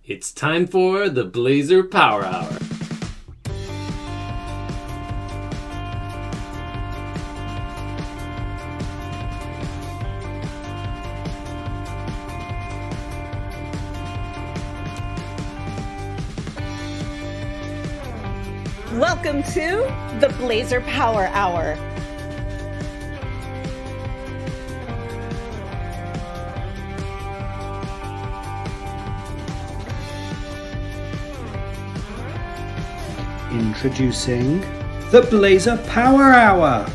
It's time for the Blazor Power Hour. Welcome to the Blazor Power Hour. Introducing the Blazor Power Hour.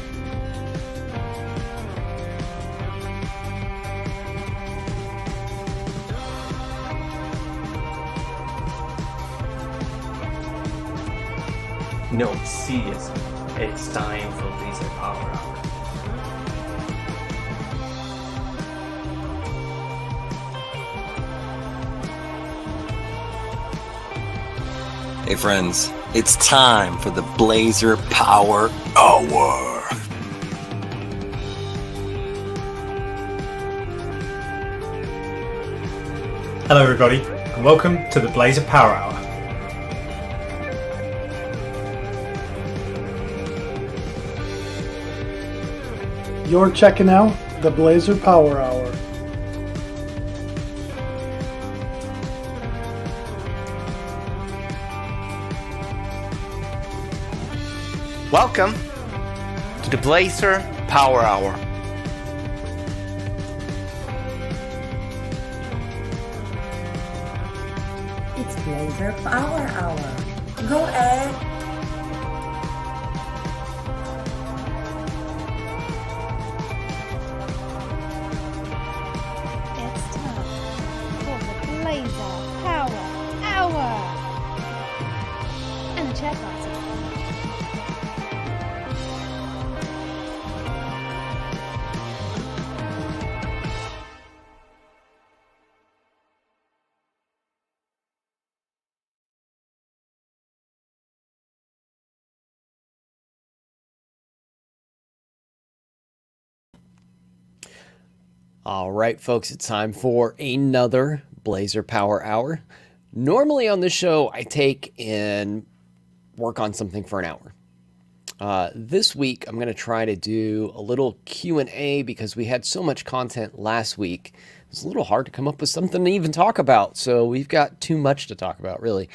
No, seriously, it's time for Blazor Power Hour. Hey friends, it's time for the Blazor Power Hour. Hello everybody, and welcome to the Blazor Power Hour. You're checking out the Blazor Power Hour. Welcome to the Blazor Power Hour. It's Blazor Power Hour. Go Ed! It's time for the Blazor Power Hour. And the chat box. All right, folks, it's time for another Blazor Power Hour. Normally on this show, I take and work on something for an hour. This week, I'm going to try to do a little Q&A because we had so much content last week. It was a little hard to come up with something to even talk about, so we've got too much to talk about, really.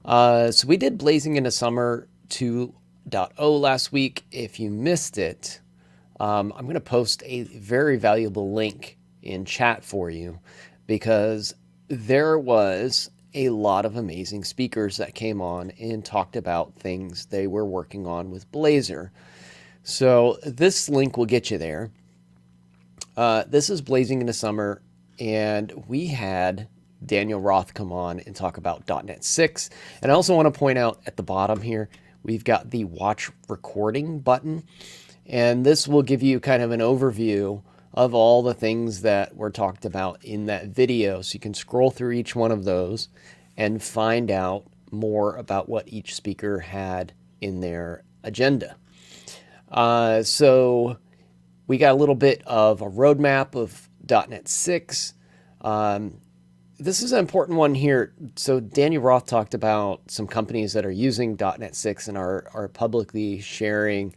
So we did Blazing into Summer 2.0 last week. If you missed it, I'm going to post a very valuable link in chat for you because there was a lot of amazing speakers that came on and talked about things they were working on with Blazor. So this link will get you there. This is Blazing into Summer, and we had Daniel Roth come on and talk about .NET 6. And I also want to point out at the bottom here, we've got the watch recording button. And this will give you kind of an overview of all the things that were talked about in that video. So you can scroll through each one of those and find out more about what each speaker had in their agenda. So we got a little bit of a roadmap of .NET 6. This is an important one here. So Daniel Roth talked about some companies that are using .NET 6 and are publicly sharing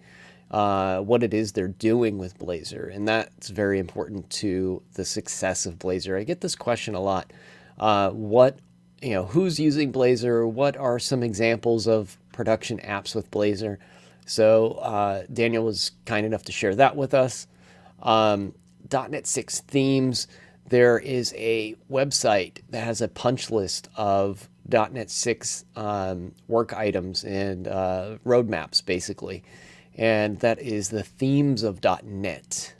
what it is they're doing with Blazor, and that's very important to the success of Blazor. I get this question a lot. Who's using Blazor? What are some examples of production apps with Blazor? So Daniel was kind enough to share that with us. .NET 6 themes. There is a website that has a punch list of .NET 6 work items and roadmaps, basically. And that is the themes of .NET.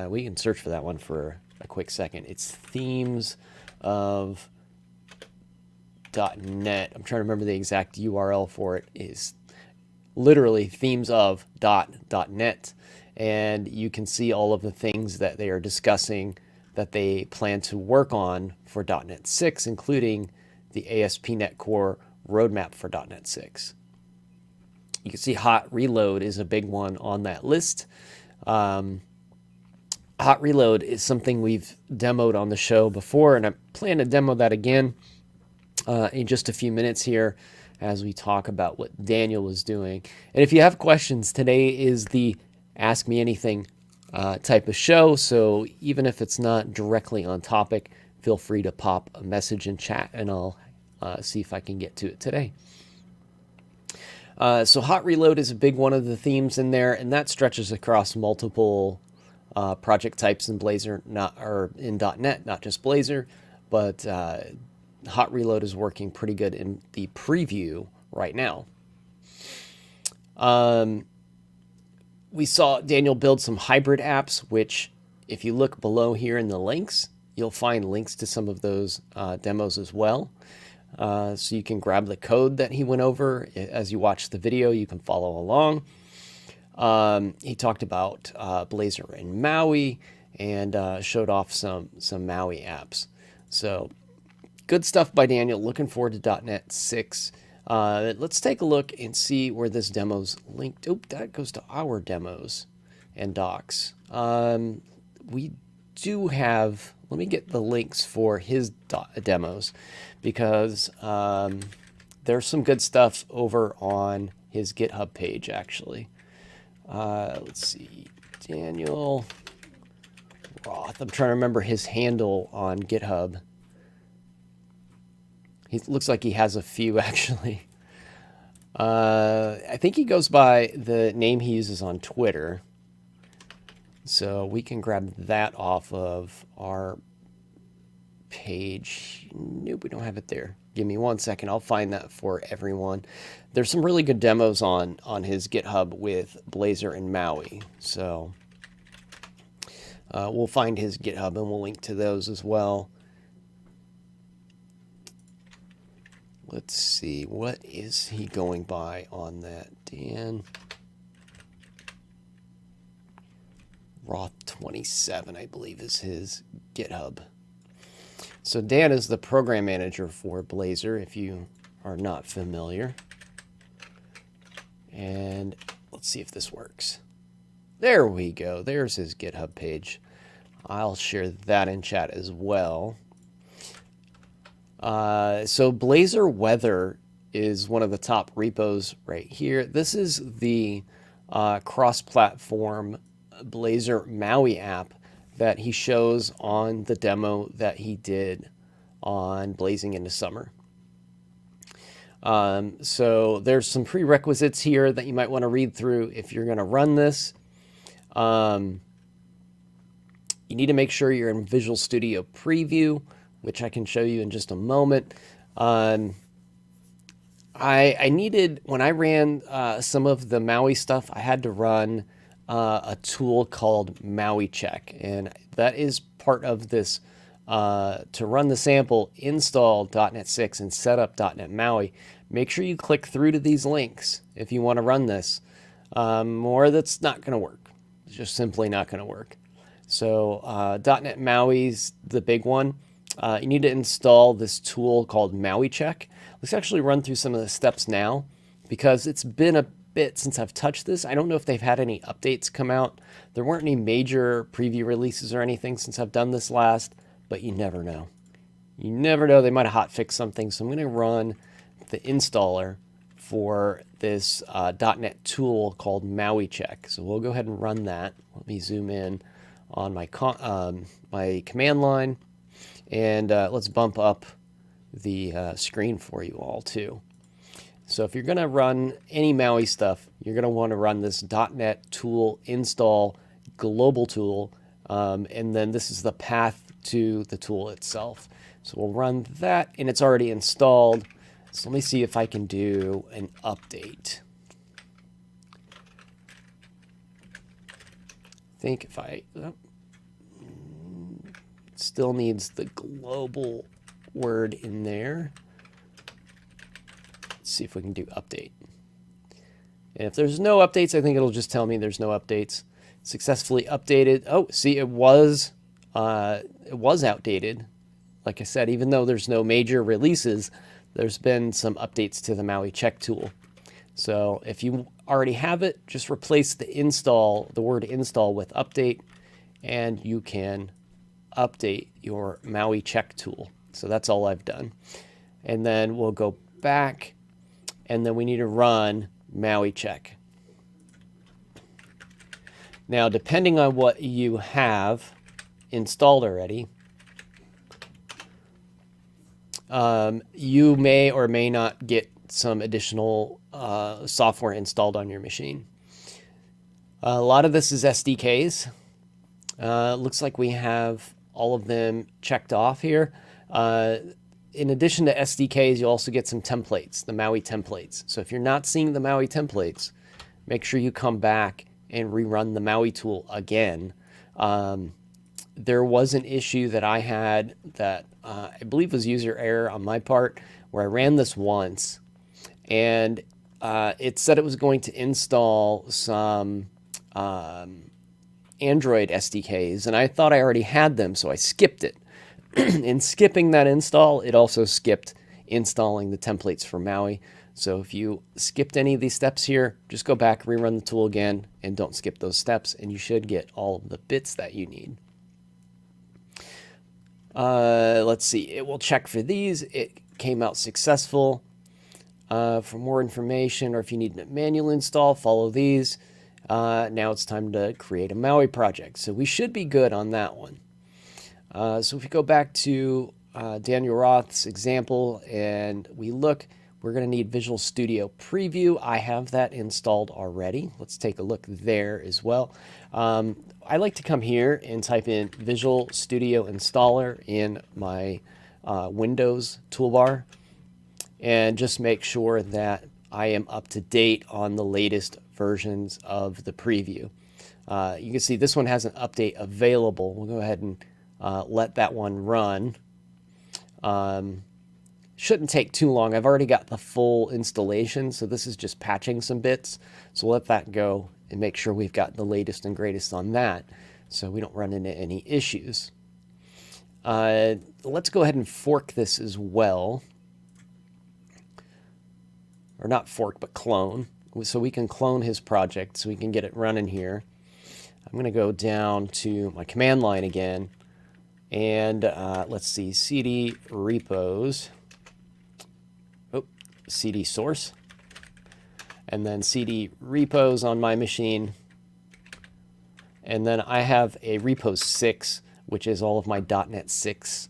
We can search for that one for a quick second. It's themes of .NET. I'm trying to remember the exact URL for it. Is literally themes of .NET. And you can see all of the things that they are discussing that they plan to work on for .NET 6, including the ASP.NET Core roadmap for .NET 6. You can see Hot Reload is a big one on that list. Hot Reload is something we've demoed on the show before, and I plan to demo that again. in just a few minutes here as we talk about what Daniel was doing. And if you have questions, today is the Ask Me Anything type of show. So even if it's not directly on topic, feel free to pop a message in chat and I'll see if I can get to it today. So hot reload is a big one of the themes in there, and that stretches across multiple project types in Blazor, in .NET, not just Blazor, but hot reload is working pretty good in the preview right now. We saw Daniel build some hybrid apps, which if you look below here in the links, you'll find links to some of those demos as well. So you can grab the code that he went over as you watch the video. You can follow along. He talked about Blazor and Maui and showed off some Maui apps. So good stuff by Daniel. Looking forward to .NET 6. Let's take a look and see where this demo's linked. Oh, that goes to our demos and docs. We do have, let me get the links for his demos, because there's some good stuff over on his GitHub page, actually. Let's see, Daniel Roth. I'm trying to remember his handle on GitHub. He looks like he has a few, actually. I think he goes by the name he uses on Twitter. So we can grab that off of our page. Nope, we don't have it there. Give me 1 second. I'll find that for everyone. There's some really good demos on his GitHub with Blazor and Maui. So we'll find his GitHub and we'll link to those as well. Let's see. What is he going by on that, Dan? Roth 27, I believe, is his GitHub. So Dan is the program manager for Blazor, if you are not familiar. And let's see if this works. There we go. There's his GitHub page. I'll share that in chat as well. So Blazor Weather is one of the top repos right here. This is the cross-platform Blazor Maui app that he shows on the demo that he did on Blazing into Summer. So there's some prerequisites here that you might want to read through if you're going to run this. You need to make sure you're in Visual Studio Preview, which I can show you in just a moment. I needed, when I ran some of the Maui stuff, I had to run a tool called Maui Check, and that is part of this. To run the sample, install .NET 6 and set up .NET Maui. Make sure you click through to these links if you want to run this, or that's not going to work. It's just simply not going to work. So .NET Maui's the big one. You need to install this tool called Maui Check. Let's actually run through some of the steps now, because it's been a bit since I've touched this. I don't know if they've had any updates come out. There weren't any major preview releases or anything since I've done this last, but you never know. You never know. They might have hotfixed something. So I'm going to run the installer for this .NET tool called Maui Check. So we'll go ahead and run that. Let me zoom in on my my command line, and let's bump up the screen for you all too. So if you're going to run any Maui stuff, you're going to want to run this .NET tool install global tool, and then this is the path to the tool itself. So we'll run that, and it's already installed. So let me see if I can do an update. I think if I still needs the global word in there. Let's see if we can do update. And if there's no updates, I think it'll just tell me there's no updates. Successfully updated. Oh, see, it was outdated. Like I said, even though there's no major releases, there's been some updates to the Maui Check tool. So if you already have it, just replace the word install with update, and you can update your Maui Check tool. So that's all I've done. and then we'll go back, and then we need to run Maui check. Now, depending on what you have installed already, you may or may not get some additional software installed on your machine. A lot of this is SDKs. Looks like we have all of them checked off here. In addition to SDKs, you'll also get some templates, the Maui templates. So if you're not seeing the Maui templates, make sure you come back and rerun the Maui tool again. There was an issue that I had that I believe was user error on my part, where I ran this once, and it said it was going to install some Android SDKs, and I thought I already had them, so I skipped it. In skipping that install, it also skipped installing the templates for Maui. So if you skipped any of these steps here, just go back, rerun the tool again, and don't skip those steps, and you should get all of the bits that you need. Let's see, it will check for these. It came out successful. For more information, or if you need a manual install, follow these. Now it's time to create a Maui project. So we should be good on that one. So if we go back to Daniel Roth's example and we look, we're going to need Visual Studio Preview. I have that installed already. Let's take a look there as well. I like to come here and type in Visual Studio Installer in my Windows toolbar and just make sure that I am up to date on the latest versions of the preview. You can see this one has an update available. We'll go ahead and let that one run. Shouldn't take too long. I've already got the full installation, so this is just patching some bits. So let that go and make sure we've got the latest and greatest on that so we don't run into any issues. Let's go ahead and fork this as well. Or not fork, but clone. So we can clone his project so we can get it running here. I'm going to go down to my command line again. And let's see, cd repos, cd source, and then cd repos on my machine. And then I have a repos 6, which is all of my .NET 6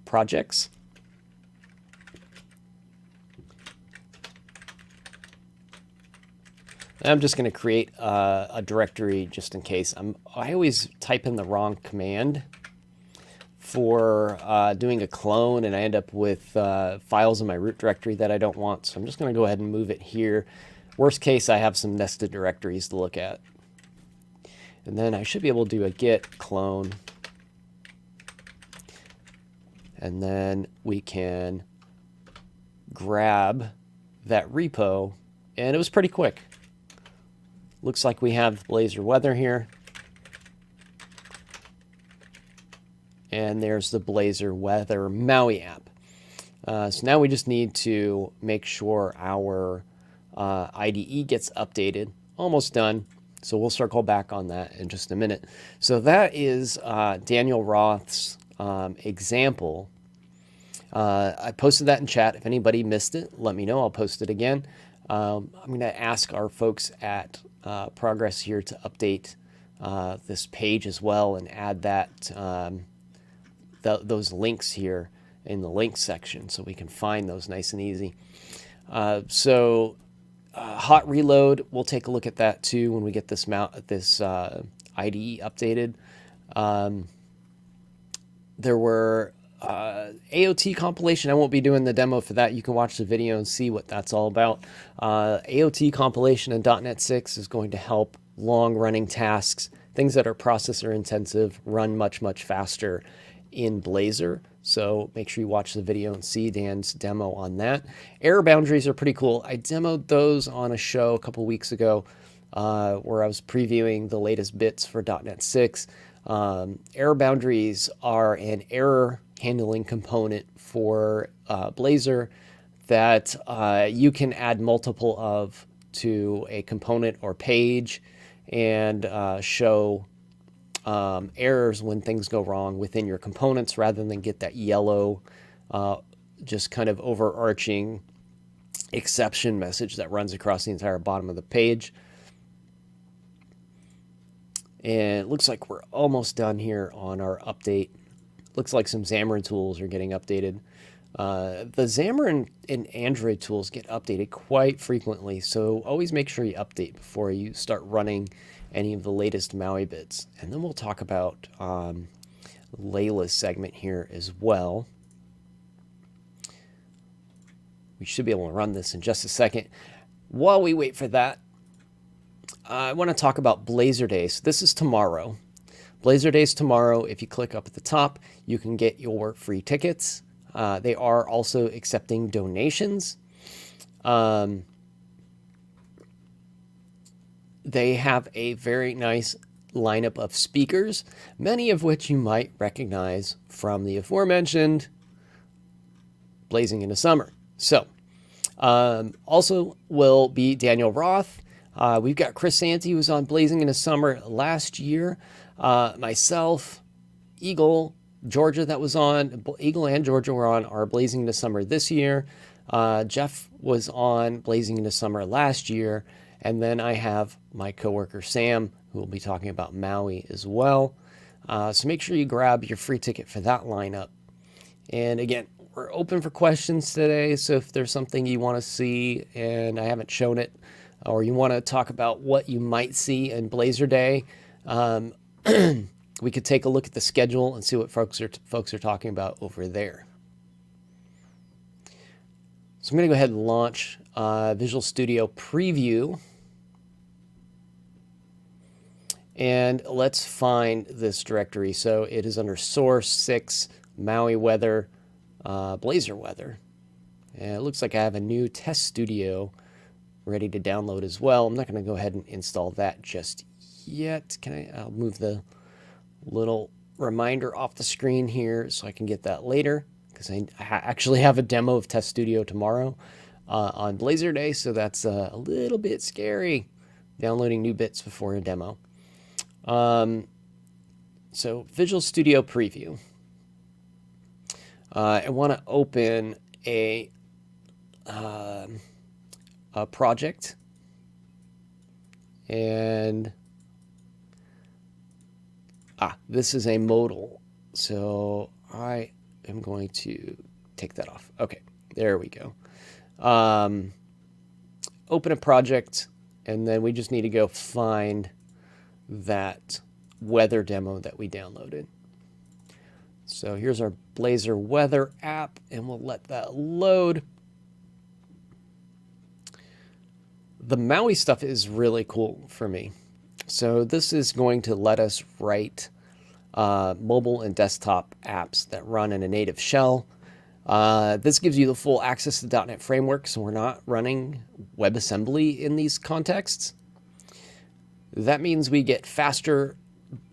projects. I'm just going to create a directory just in case. I always type in the wrong command for doing a clone, and I end up with files in my root directory that I don't want. So I'm just going to go ahead and move it here. Worst case, I have some nested directories to look at. And then I should be able to do a git clone. And then we can grab that repo, and it was pretty quick. Looks like we have Blazor weather here. And there's the Blazor weather Maui app. So now we just need to make sure our IDE gets updated. Almost done. So we'll circle back on that in just a minute. So that is Daniel Roth's example. I posted that in chat. If anybody missed it, let me know. I'll post it again. I'm going to ask our folks at Progress here to update this page as well and add that those links here in the links section so we can find those nice and easy. Hot reload, we'll take a look at that too when we get this IDE updated. There were AOT compilation. I won't be doing the demo for that. You can watch the video and see what that's all about. AOT compilation in .NET 6 is going to help long-running tasks, things that are processor intensive, run much, much faster in Blazor. So make sure you watch the video and see Dan's demo on that. Error boundaries are pretty cool. I demoed those on a show a couple weeks ago where I was previewing the latest bits for .NET 6. Error boundaries are an error handling component for Blazor that you can add multiple of to a component or page and show errors when things go wrong within your components rather than get that yellow just kind of overarching exception message that runs across the entire bottom of the page. And it looks like we're almost done here on our update. Looks like some Xamarin tools are getting updated. The Xamarin and Android tools get updated quite frequently, so always make sure you update before you start running any of the latest Maui bits. And then we'll talk about Layla's segment here as well. We should be able to run this in just a second. While we wait for that, I want to talk about Blazor Days. This is tomorrow. Blazor Days tomorrow. If you click up at the top, you can get your free tickets. They are also accepting donations. They have a very nice lineup of speakers, many of which you might recognize from the aforementioned Blazing into Summer. So, also will be Daniel Roth. We've got Chris Santee, who was on Blazing into Summer last year. Myself, Eagle, Georgia, that was on. Eagle and Georgia were on our Blazing into Summer this year. Jeff was on Blazing into Summer last year. And then I have my coworker Sam, who will be talking about Maui as well. So make sure you grab your free ticket for that lineup. And again, we're open for questions today. So if there's something you want to see and I haven't shown it, or you want to talk about what you might see in Blazor Day, we could take a look at the schedule and see what folks are talking about over there. So I'm going to go ahead and launch Visual Studio Preview. And let's find this directory. So it is under Source 6, Maui Weather, Blazor Weather. And it looks like I have a new test studio ready to download as well. I'm not going to go ahead and install that just yet. I'll move the little reminder off the screen here so I can get that later, because I actually have a demo of Test Studio tomorrow on Blazor Day, so that's a little bit scary, downloading new bits before a demo. So Visual Studio Preview. I want to open a project, and this is a modal, so I am going to take that off. Okay, there we go. Open a project, and then we just need to go find that weather demo that we downloaded. So here's our Blazor weather app, and we'll let that load. The Maui stuff is really cool for me. So this is going to let us write mobile and desktop apps that run in a native shell. This gives you the full access to the .NET framework, so we're not running WebAssembly in these contexts. That means we get faster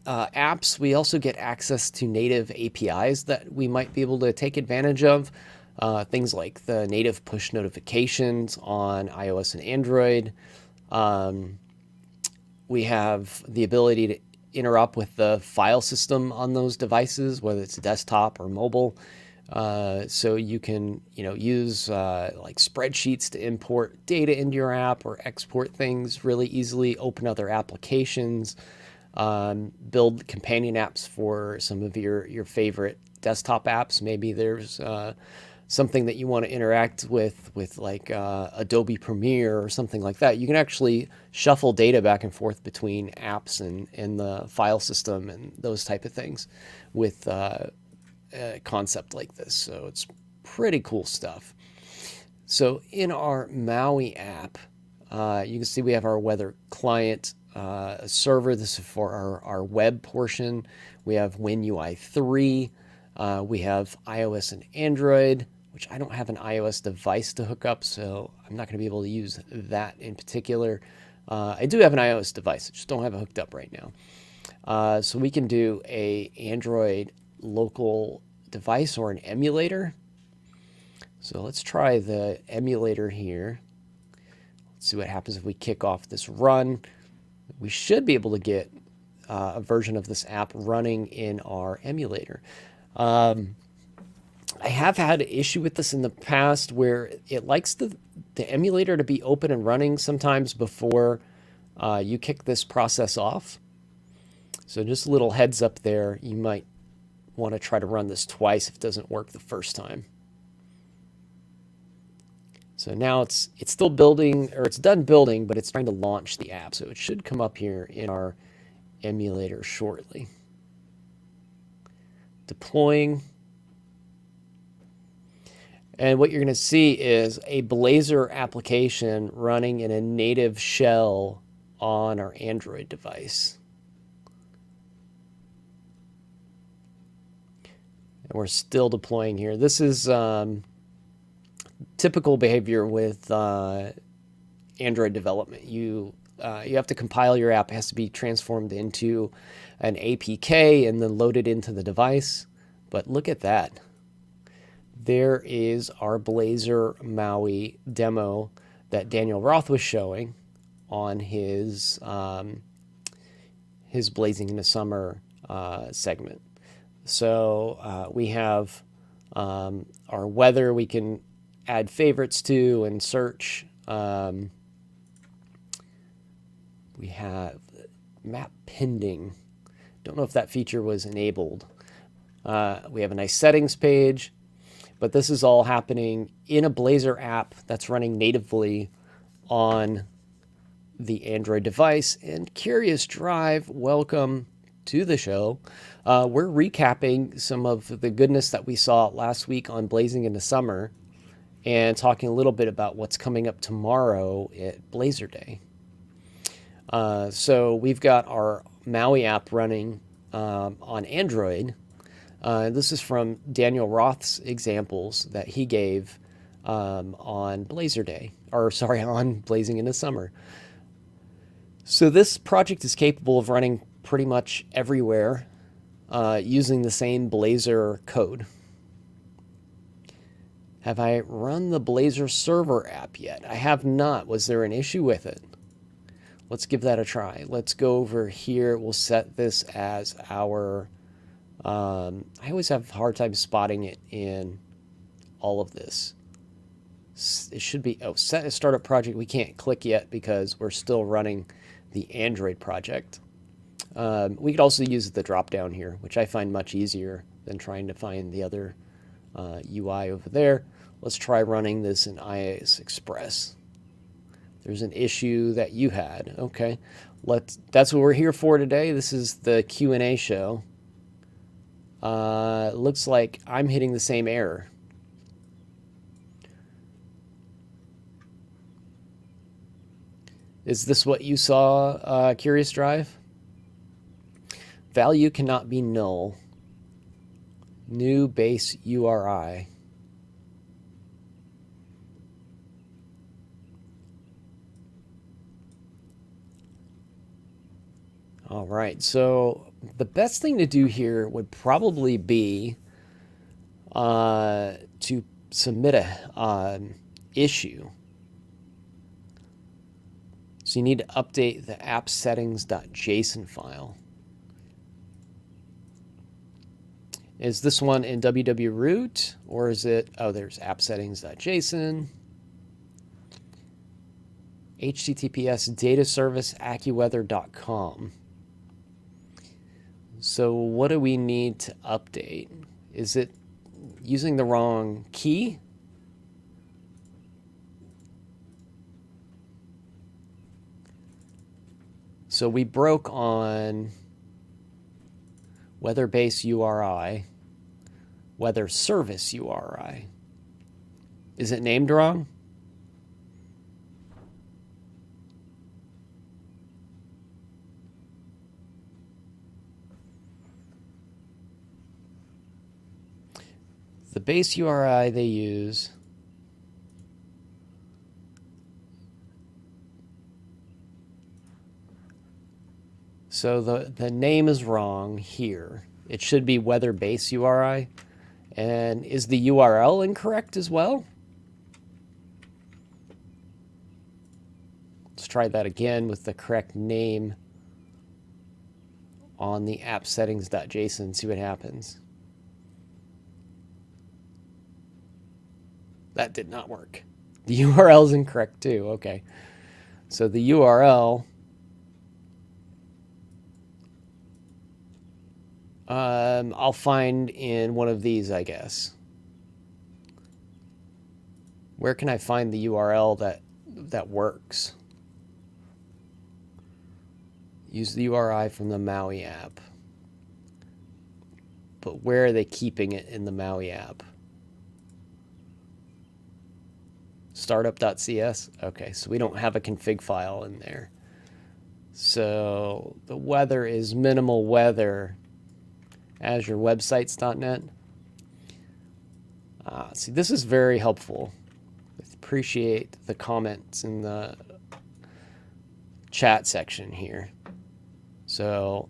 apps. We also get access to native APIs that we might be able to take advantage of. Things like the native push notifications on iOS and Android. We have the ability to interrupt with the file system on those devices, whether it's desktop or mobile. So you can, use like spreadsheets to import data into your app or export things really easily, open other applications, build companion apps for some of your favorite desktop apps. Maybe there's something that you want to interact with like Adobe Premiere or something like that. You can actually shuffle data back and forth between apps and the file system and those type of things with a concept like this. So it's pretty cool stuff. So in our Maui app, you can see we have our weather client server. This is for our web portion. We have WinUI 3. We have iOS and Android, which I don't have an iOS device to hook up, so I'm not going to be able to use that in particular. I do have an iOS device, I just don't have it hooked up right now. So we can do a Android local device or an emulator. So let's try the emulator here. Let's see what happens if we kick off this run. We should be able to get a version of this app running in our emulator. I have had an issue with this in the past where it likes the emulator to be open and running sometimes before you kick this process off. So just a little heads up there. You might want to try to run this twice if it doesn't work the first time. So now it's still building, or it's done building, but it's trying to launch the app. So it should come up here in our emulator shortly. Deploying. And what you're going to see is a Blazor application running in a native shell on our Android device. And we're still deploying here. This is typical behavior with Android development. You have to compile your app. It has to be transformed into an APK and then loaded into the device. But look at that. There is our Blazor Maui demo that Daniel Roth was showing on his Blazing in the Summer segment. So we have our weather we can add favorites to and search. We have map pending. Don't know if that feature was enabled. We have a nice settings page. But this is all happening in a Blazor app that's running natively on the Android device. And Curious Drive, welcome to the show. We're recapping some of the goodness that we saw last week on Blazing in the Summer and talking a little bit about what's coming up tomorrow at Blazor Day. So we've got our Maui app running on Android. This is from Daniel Roth's examples that he gave on Blazor Day, on Blazing in the Summer. So this project is capable of running pretty much everywhere using the same Blazor code. Have I run the Blazor server app yet? I have not. Was there an issue with it? Let's give that a try. Let's go over here. We'll set this as our... I always have a hard time spotting it in all of this. It should be, set a startup project. We can't click yet because we're still running the Android project. We could also use the drop down here, which I find much easier than trying to find the other UI over there. Let's try running this in iOS Express. There's an issue that you had. Okay, that's what we're here for today. This is the Q&A show. Looks like I'm hitting the same error. Is this what you saw, Curious Drive? Value cannot be null. New base URI. All right, so the best thing to do here would probably be to submit a issue. So you need to update the app settings.json file. Is this one in www root or is it, there's app settings.json. HTTPS data service accuweather.com. So what do we need to update? Is it using the wrong key? So we broke on weather base URI, weather service URI. Is it named wrong? The base URI they use so the name is wrong here. It should be weather base URI. And is the URL incorrect as well? Let's try that again with the correct name on the app settings.json, see what happens. that did not work. The URL is incorrect too. Okay. So the URL, I'll find in one of these, I guess. Where can I find the URL that works? Use the URI from the Maui app. But where are they keeping it in the Maui app? Startup.cs? Okay, so we don't have a config file in there. So the weather is minimal weather, AzureWebsites.net. See, this is very helpful. Appreciate the comments in the chat section here. So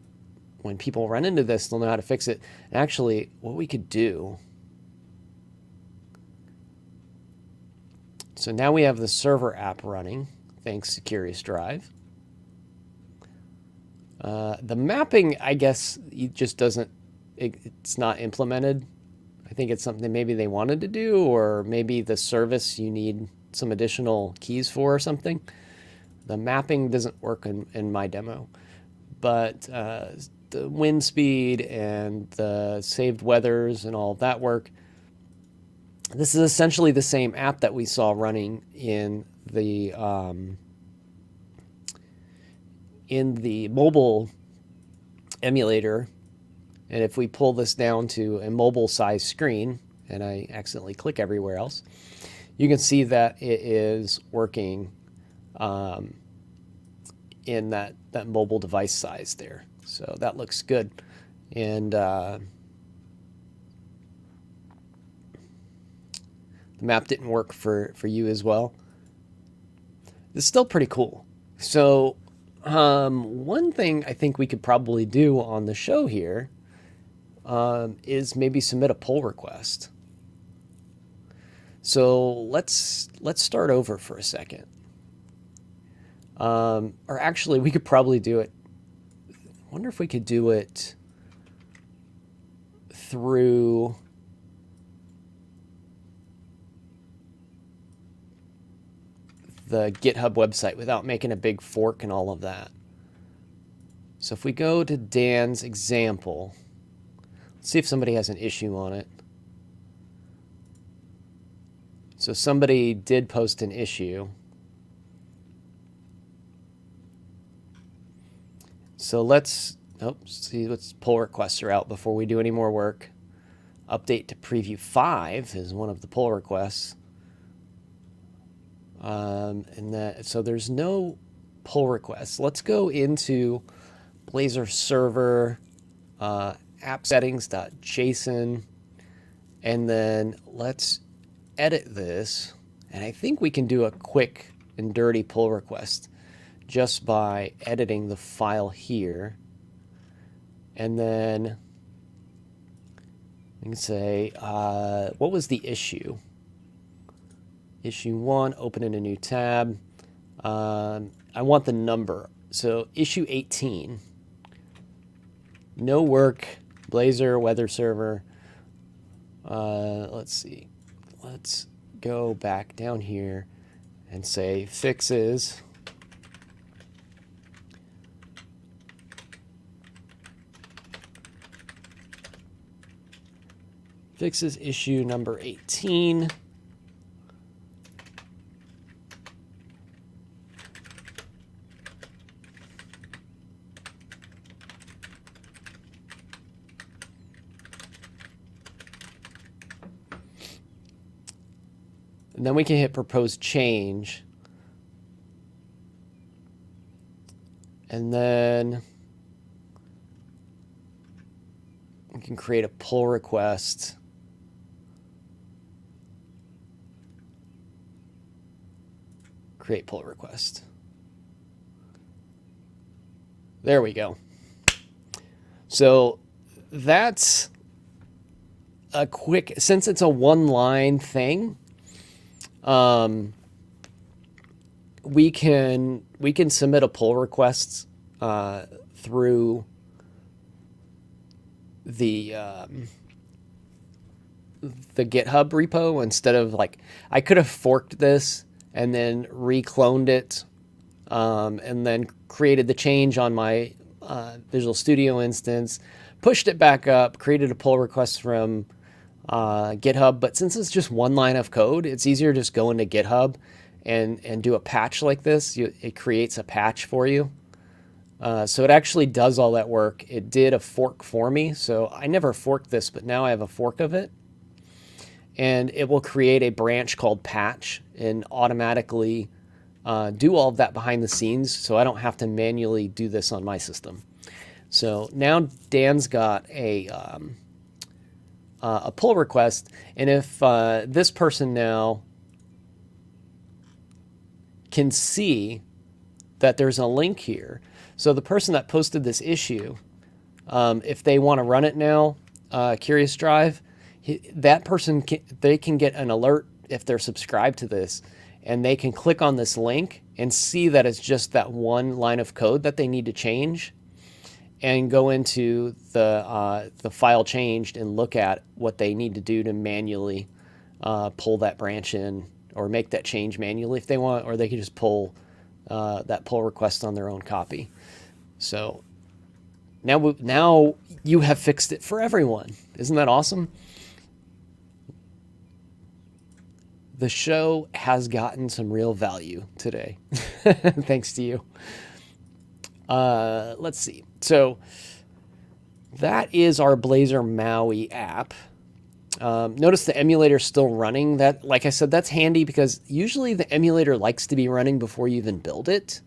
when people run into this, they'll know how to fix it. And actually, what we could do... So now we have the server app running, thanks to Curious Drive. The mapping, I guess, it just doesn't... It's not implemented. I think it's something maybe they wanted to do, or maybe the service you need some additional keys for or something. The mapping doesn't work in my demo. But the wind speed and the saved weathers and all of that work. This is essentially the same app that we saw running in the mobile emulator. And if we pull this down to a mobile size screen, and I accidentally click everywhere else, you can see that it is working in that mobile device size there. So that looks good. And the map didn't work for you as well. It's still pretty cool. So one thing I think we could probably do on the show here is maybe submit a pull request. So let's start over for a second. Or actually, we could probably do it. I wonder if we could do it through the GitHub website without making a big fork and all of that. So if we go to Dan's example, let's see if somebody has an issue on it. So somebody did post an issue. So let's see what pull requests are out before we do any more work. Update to preview 5 is one of the pull requests. So there's no pull requests. Let's go into Blazor server app settings.json, and then let's edit this. And I think we can do a quick and dirty pull request just by editing the file here. And then we can say, what was the issue? Issue 1, open in a new tab. I want the number. So issue 18. No work, Blazor, weather server. Let's see. Let's go back down here and say fixes. Fixes issue number 18. And then we can hit propose change. And then we can create a pull request. Create pull request. There we go. So that's a quick, since it's a one-line thing, we can submit a pull request through the the GitHub repo instead of like, I could have forked this and then recloned it, and then created the change on my Visual Studio instance, pushed it back up, created a pull request from GitHub. But since it's just one line of code, it's easier to just go into GitHub and do a patch like this. It creates a patch for you. So it actually does all that work. It did a fork for me. So I never forked this, but now I have a fork of it. And it will create a branch called patch and automatically do all of that behind the scenes. So I don't have to manually do this on my system. So now Dan's got a pull request. And if this person now can see that there's a link here. So the person that posted this issue, if they want to run it now, Curious Drive, that person they can get an alert if they're subscribed to this, and they can click on this link and see that it's just that one line of code that they need to change, and go into the file changed and look at what they need to do to manually pull that branch in or make that change manually if they want, or they can just pull that pull request on their own copy. So now you have fixed it for everyone. Isn't that awesome? The show has gotten some real value today, thanks to you. Let's see. So that is our Blazor Maui app. Notice the emulator is still running. That, like I said, that's handy because usually the emulator likes to be running before you even build it.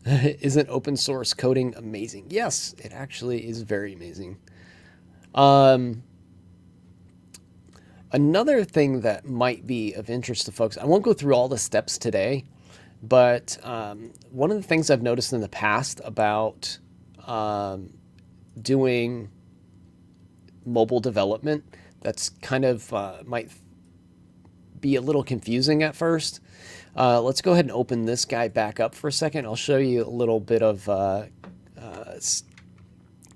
Isn't open source coding amazing? Yes, it actually is very amazing. Another thing that might be of interest to folks, I won't go through all the steps today, but one of the things I've noticed in the past about doing mobile development that's kind of might be a little confusing at first. Let's go ahead and open this guy back up for a second. I'll show you a little bit of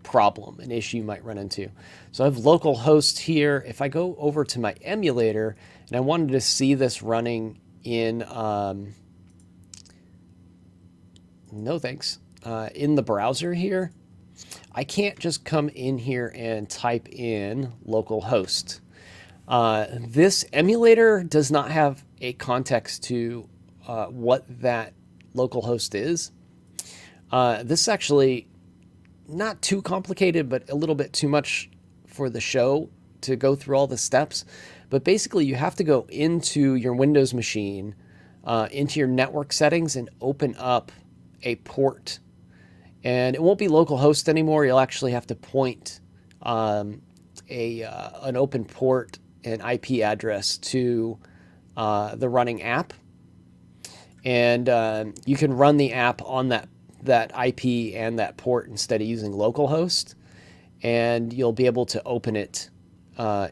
problem, an issue you might run into. So I have localhost here. If I go over to my emulator and I wanted to see this running in, no thanks, in the browser here, I can't just come in here and type in localhost. This emulator does not have a context to what that localhost is. This is actually not too complicated, but a little bit too much for the show to go through all the steps. But basically, you have to go into your Windows machine, into your network settings, and open up a port. And it won't be localhost anymore. You'll actually have to point an open port and IP address to the running app. And you can run the app on that IP and that port instead of using localhost. And you'll be able to open it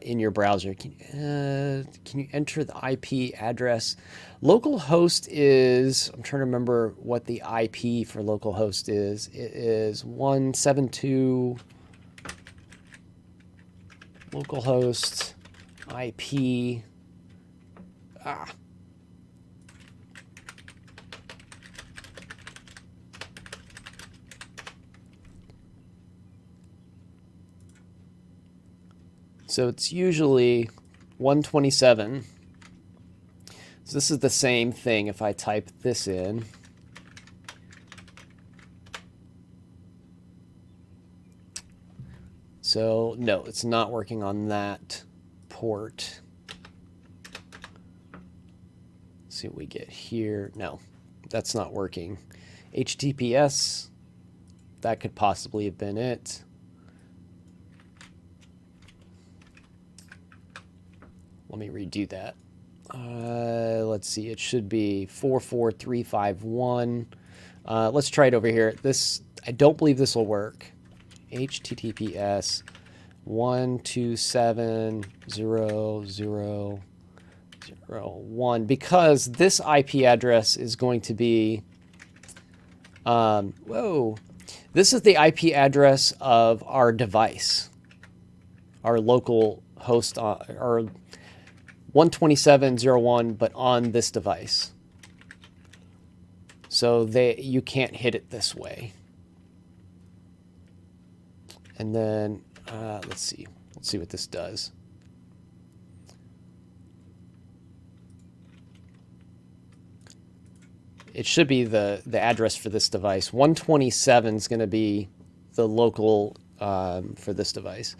in your browser. Can you enter the IP address? Localhost is, I'm trying to remember what the IP for localhost is. It is 172 localhost IP. So it's usually 127. So this is the same thing if I type this in. So no, it's not working on that port. Let's see what we get here. No, that's not working. HTTPS, that could possibly have been it. Let me redo that. Let's see, it should be 44351. Let's try it over here. This, I don't believe this will work. HTTPS 127.0.0.0.1, because this IP address is going to be, This is the IP address of our device, our local host, or 127.0.1, but on this device. So you can't hit it this way. And then, let's see what this does. It should be the address for this device. 127 is going to be the local for this device.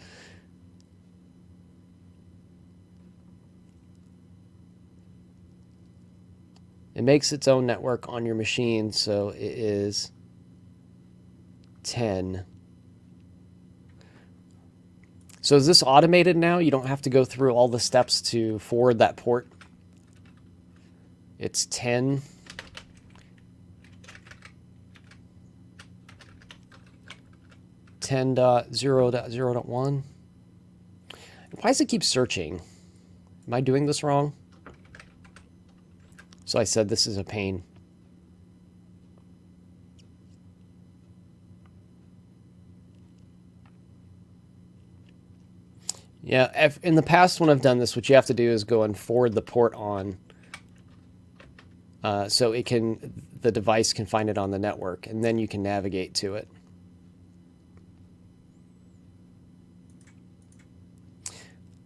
It makes its own network on your machine, so it is 10. So is this automated now? You don't have to go through all the steps to forward that port. It's 10. .0.0.1. Why does it keep searching? Am I doing this wrong? So I said this is a pain. Yeah, in the past when I've done this, what you have to do is go and forward the port on, so the device can find it on the network, and then you can navigate to it.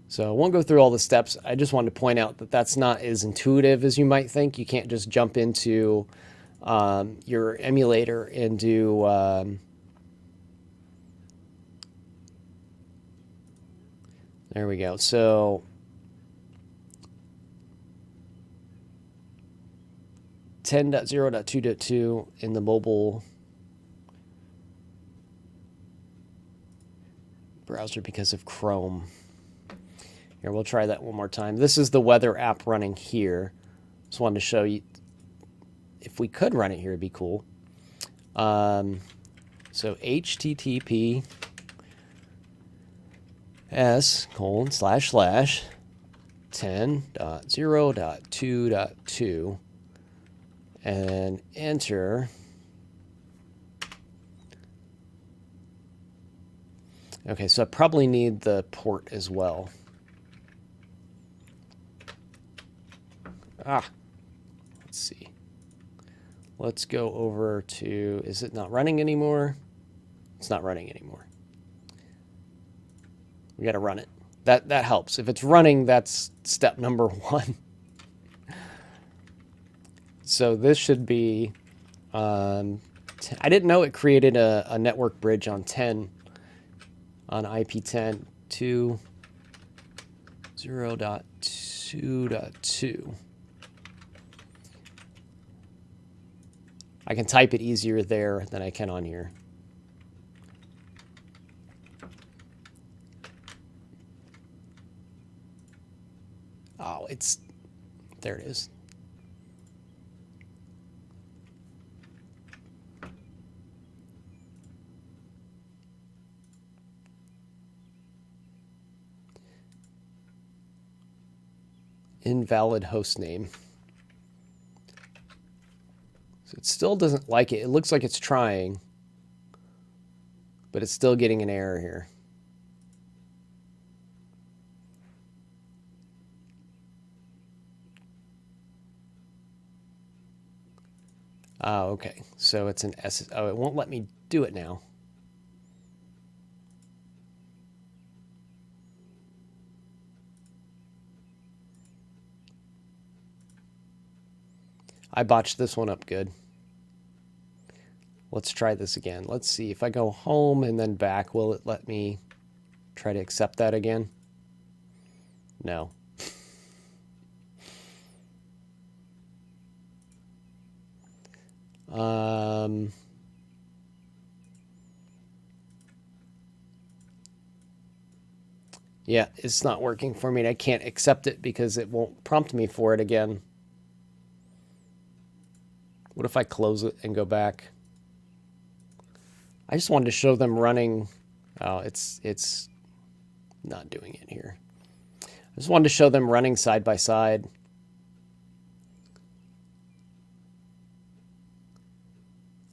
So I won't go through all the steps. I just wanted to point out that that's not as intuitive as you might think. You can't just jump into your emulator and do there we go. So .10.0.2.2 in the mobile browser because of Chrome. Here, we'll try that one more time. This is the weather app running here. Just wanted to show you. If we could run it here, it'd be cool. So https://10.0.2.2 and enter. Okay, so I probably need the port as well. Let's see. Let's go over to, is it not running anymore? It's not running anymore. We got to run it. That helps. If it's running, that's step number 1. So this should be, I didn't know it created a network bridge on 10, on IP10 to 0.2.2. I can type it easier there than I can on here. Oh, there it is. Invalid host name. So it still doesn't like it. It looks like it's trying, but it's still getting an error here. Oh, okay. So it's an S. Oh, it won't let me do it now. I botched this one up good. Let's try this again. Let's see if I go home and then back, will it let me try to accept that again? No. Yeah, it's not working for me. I can't accept it because it won't prompt me for it again. What if I close it and go back? I just wanted to show them running. Oh, it's not doing it here. I just wanted to show them running side by side.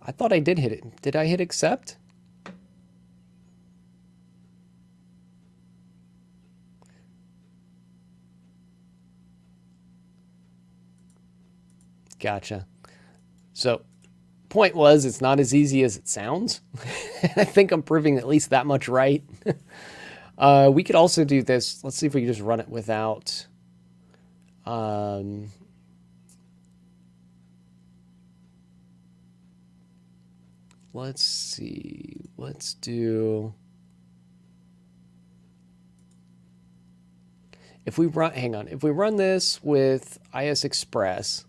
I thought I did hit it. Did I hit accept? Gotcha. So, point was, it's not as easy as it sounds. I think I'm proving at least that much right. We could also do this. Let's see if we can just run it without... let's see. Let's do... If we run... Hang on. If we run this with IS Express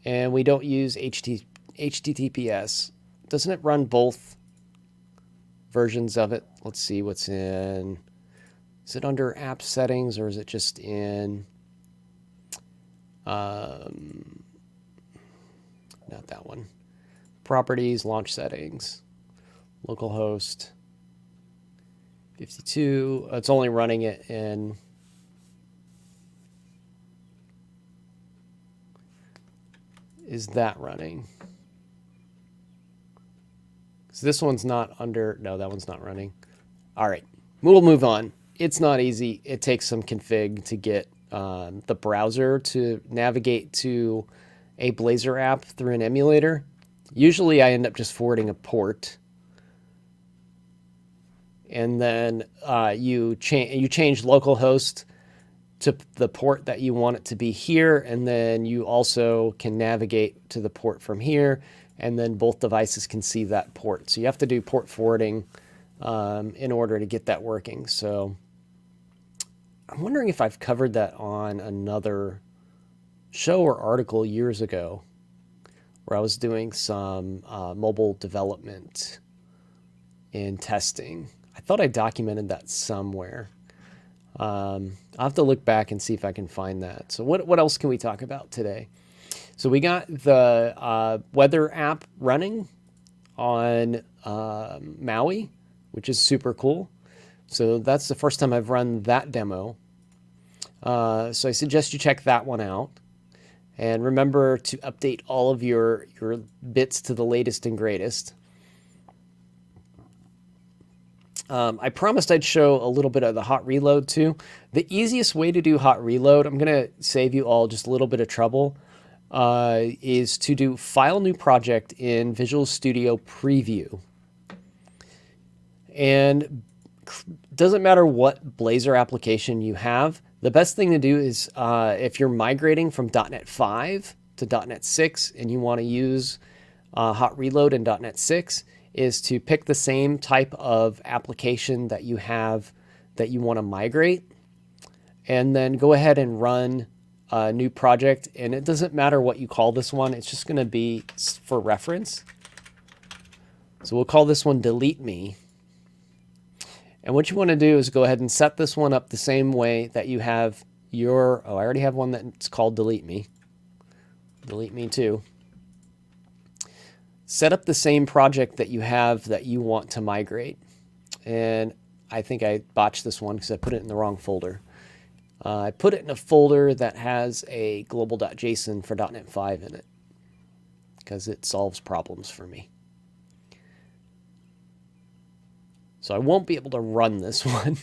and we don't use HTTPS, doesn't it run both versions of it? Let's see what's in... Is it under app settings or is it just in... not that one. Properties, launch settings, localhost 52. It's only running it in... Is that running? So this one's not under... No, that one's not running. All right, we'll move on. It's not easy. It takes some config to get the browser to navigate to a Blazor app through an emulator. Usually I end up just forwarding a port. And then you change localhost to the port that you want it to be here, and then you also can navigate to the port from here, and then both devices can see that port. So you have to do port forwarding in order to get that working. So I'm wondering if I've covered that on another show or article years ago, where I was doing some mobile development and testing. I thought I documented that somewhere. I'll have to look back and see if I can find that. So what else can we talk about today? So we got the weather app running on Maui, which is super cool. So that's the first time I've run that demo. So I suggest you check that one out. And remember to update all of your bits to the latest and greatest. I promised I'd show a little bit of the hot reload too. The easiest way to do hot reload, I'm going to save you all just a little bit of trouble, is to do File New Project in Visual Studio Preview. And doesn't matter what Blazor application you have, the best thing to do is if you're migrating from .NET 5 to .NET 6 and you want to use hot reload in .NET 6, is to pick the same type of application that you have that you want to migrate, and then go ahead and run a new project. And it doesn't matter what you call this one, it's just going to be for reference. So we'll call this one Delete Me. And what you want to do is go ahead and set this one up the same way that you have your... Oh, I already have one that's called Delete Me. Delete Me too. Set up the same project that you have that you want to migrate. And I think I botched this one because I put it in the wrong folder. I put it in a folder that has a global.json for .NET 5 in it, because it solves problems for me. So I won't be able to run this one.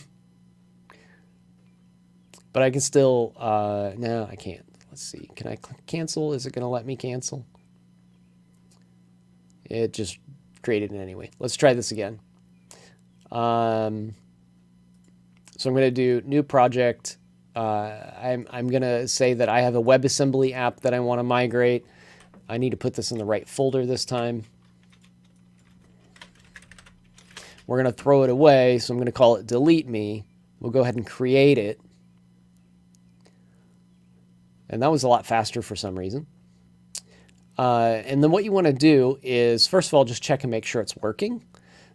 But I can still... no, I can't. Let's see. Can I cancel? Is it going to let me cancel? It just created it anyway. Let's try this again. So I'm going to do new project. I'm going to say that I have a WebAssembly app that I want to migrate. I need to put this in the right folder this time. We're going to throw it away, so I'm going to call it Delete Me. We'll go ahead and create it. And that was a lot faster for some reason. And then what you want to do is, first of all, just check and make sure it's working.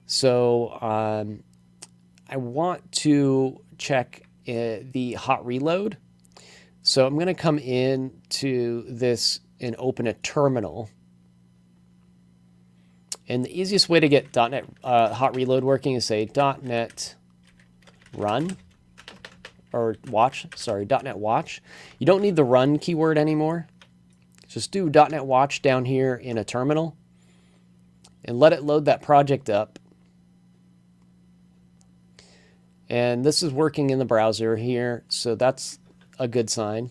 So I want to check the hot reload. So I'm going to come in to this and open a terminal. And the easiest way to get .NET hot reload working is say .NET run, or watch, sorry, .NET watch. You don't need the run keyword anymore. Just do .NET watch down here in a terminal and let it load that project up. And this is working in the browser here, so that's a good sign.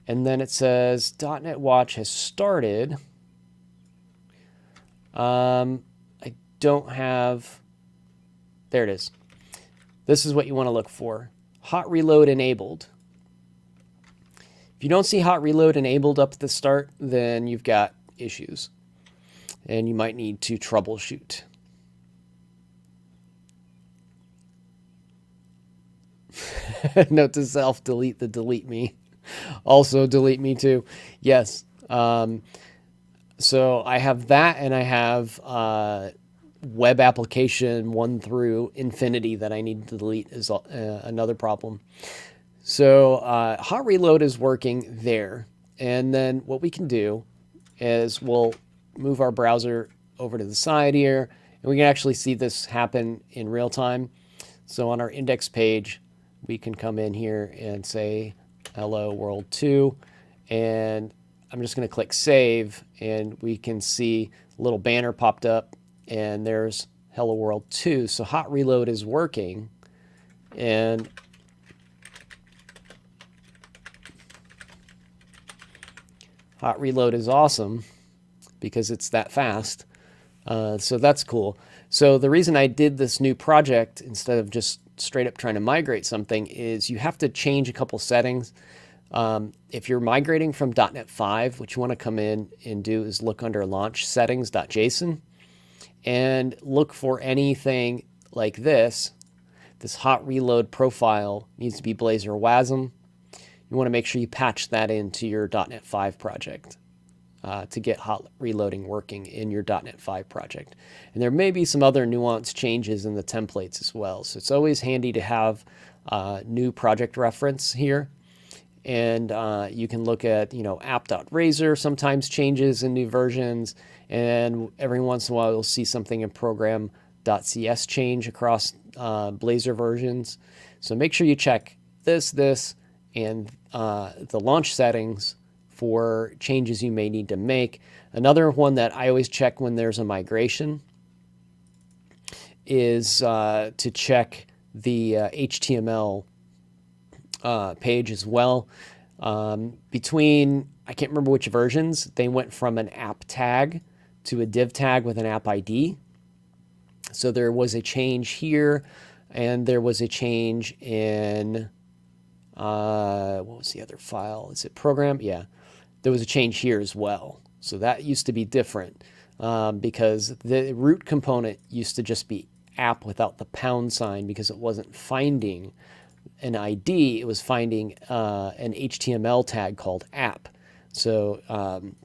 And then it says .NET Watch has started. I don't have... There it is. This is what you want to look for. Hot reload enabled. If you don't see hot reload enabled up at the start, then you've got issues. And you might need to troubleshoot. Note to self, delete the delete me. Also delete me too. Yes. So I have that, and I have web application 1 through infinity that I need to delete is another problem. So hot reload is working there. And then what we can do is we'll move our browser over to the side here, and we can actually see this happen in real time. So on our index page, we can come in here and say, hello world 2, and I'm just going to click save, and we can see a little banner popped up, and there's hello world 2. So hot reload is working, and hot reload is awesome because it's that fast. So that's cool. So the reason I did this new project instead of just straight up trying to migrate something is you have to change a couple settings. If you're migrating from .NET 5, what you want to come in and do is look under launch settings.json and look for anything like this. This hot reload profile needs to be Blazor WASM. You want to make sure you patch that into your .NET 5 project to get hot reloading working in your .NET 5 project. And there may be some other nuanced changes in the templates as well. So it's always handy to have new project reference here. And you can look at, app.razor sometimes changes in new versions. And every once in a while, you'll see something in program.cs change across Blazor versions. So make sure you check this, and the launch settings for changes you may need to make. Another one that I always check when there's a migration is to check the HTML page as well. Between, I can't remember which versions, they went from an app tag to a div tag with an app ID. So there was a change here, and there was a change in, what was the other file? Is it program? Yeah. There was a change here as well. So that used to be different because the root component used to just be app without the pound sign because it wasn't finding an ID. It was finding an HTML tag called app. So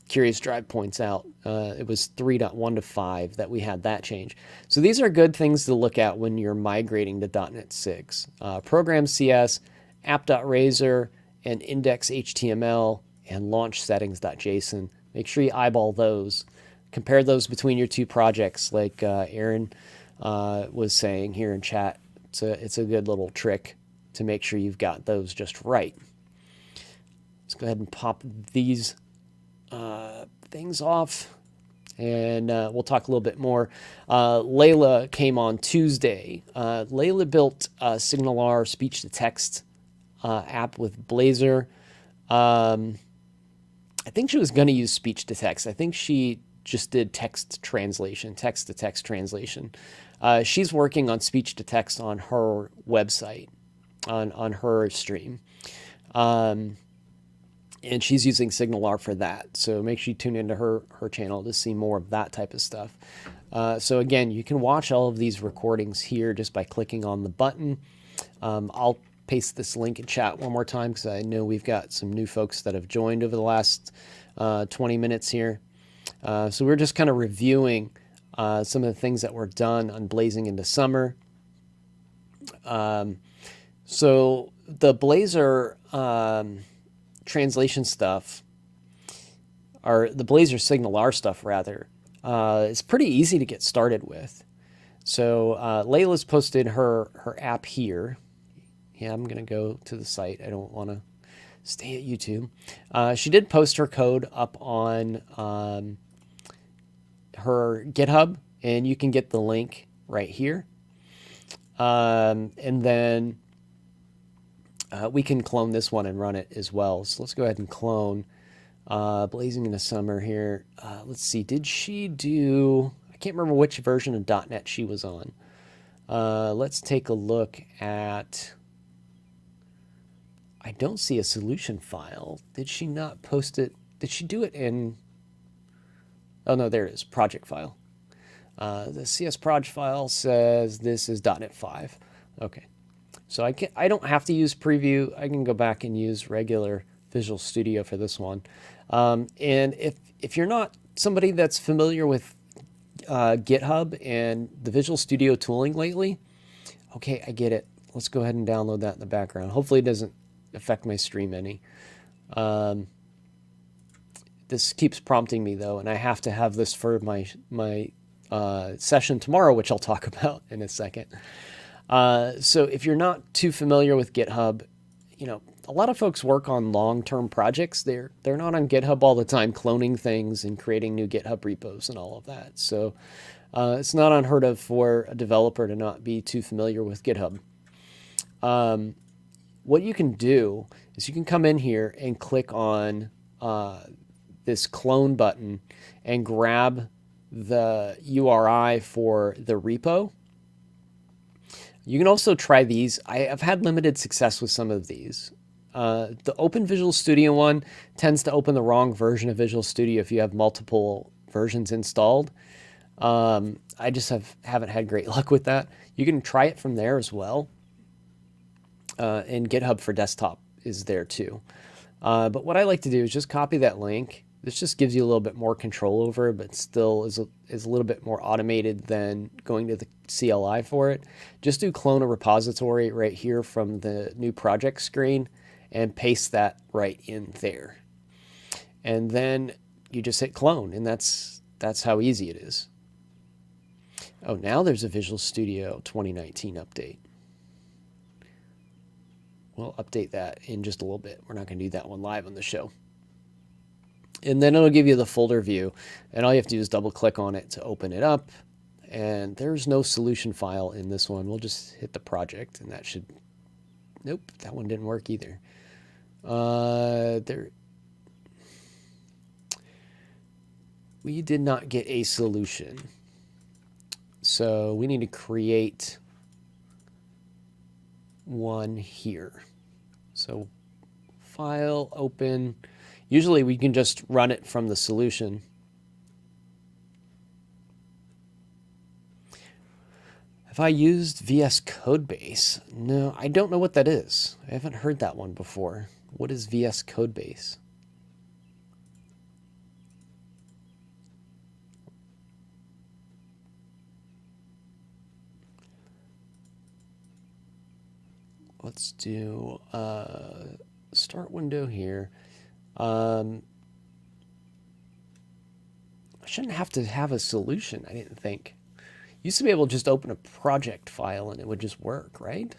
Curious Drive points out it was 3.1 to 5 that we had that change. So these are good things to look at when you're migrating to .NET 6. Program CS, app.razor, and index HTML, and launch settings.json. Make sure you eyeball those. Compare those between your two projects like Aaron was saying here in chat. It's a good little trick to make sure you've got those just right. Let's go ahead and pop these things off, and we'll talk a little bit more. Layla came on Tuesday. Layla built a SignalR speech-to-text app with Blazor. I think she was going to use speech-to-text. I think she just did text-to-text translation. She's working on speech-to-text on her website, on her stream. And she's using SignalR for that. So make sure you tune into her channel to see more of that type of stuff. So again, you can watch all of these recordings here just by clicking on the button. I'll paste this link in chat one more time because I know we've got some new folks that have joined over the last 20 minutes here. So we're just kind of reviewing some of the things that were done on Blazing into Summer. So the Blazor translation stuff, or the Blazor SignalR stuff rather, is pretty easy to get started with. So Layla's posted her app here. Yeah, I'm going to go to the site. I don't want to stay at YouTube. She did post her code up on her GitHub, and you can get the link right here. And then We can clone this one and run it as well. So let's go ahead and clone Blazing in the Summer here. Let's see, did she do... I can't remember which version of .NET she was on. Let's take a look at... I don't see a solution file. Did she not post it? Did she do it in... Oh, no, there it is, project file. The CS project file says this is .NET 5. Okay. So I don't have to use preview. I can go back and use regular Visual Studio for this one. And if you're not somebody that's familiar with GitHub and the Visual Studio tooling lately, okay, I get it. Let's go ahead and download that in the background. Hopefully it doesn't affect my stream any. This keeps prompting me though, and I have to have this for my session tomorrow, which I'll talk about in a second. So if you're not too familiar with GitHub, you know, a lot of folks work on long-term projects. They're not on GitHub all the time cloning things and creating new GitHub repos and all of that. So it's not unheard of for a developer to not be too familiar with GitHub. What you can do is you can come in here and click on this clone button and grab the URI for the repo. You can also try these. I've had limited success with some of these. The Open Visual Studio one tends to open the wrong version of Visual Studio if you have multiple versions installed. I just haven't had great luck with that. You can try it from there as well. And GitHub for Desktop is there too. But what I like to do is just copy that link. This just gives you a little bit more control over it, but still is a little bit more automated than going to the CLI for it. Just do clone a repository right here from the new project screen and paste that right in there. And then you just hit clone, and that's how easy it is. Oh, now there's a Visual Studio 2019 update. We'll update that in just a little bit. We're not going to do that one live on the show. And then it'll give you the folder view, and all you have to do is double click on it to open it up. And there's no solution file in this one. We'll just hit the project, and that should... Nope, that one didn't work either. We did not get a solution. So we need to create one here. So file, open. Usually we can just run it from the solution. Have I used VS Codebase? No, I don't know what that is. I haven't heard that one before. What is VS Codebase? Let's do start window here. I shouldn't have to have a solution, I didn't think. Used to be able to just open a project file and it would just work, right?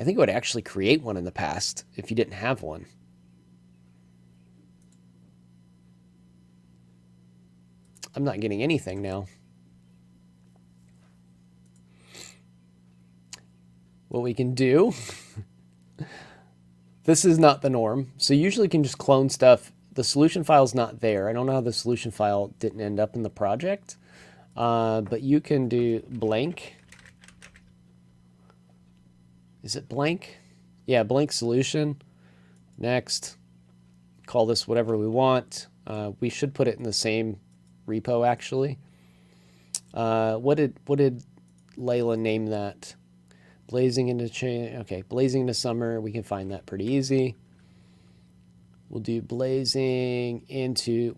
I think it would actually create one in the past if you didn't have one. I'm not getting anything now. What we can do, this is not the norm. So usually you can just clone stuff. The solution file is not there. I don't know how the solution file didn't end up in the project, but you can do blank. Is it blank? Yeah, blank solution. Next, call this whatever we want. We should put it in the same repo actually. What did Layla name that? Blazing into okay, blazing into summer. We can find that pretty easy. We'll do blazing into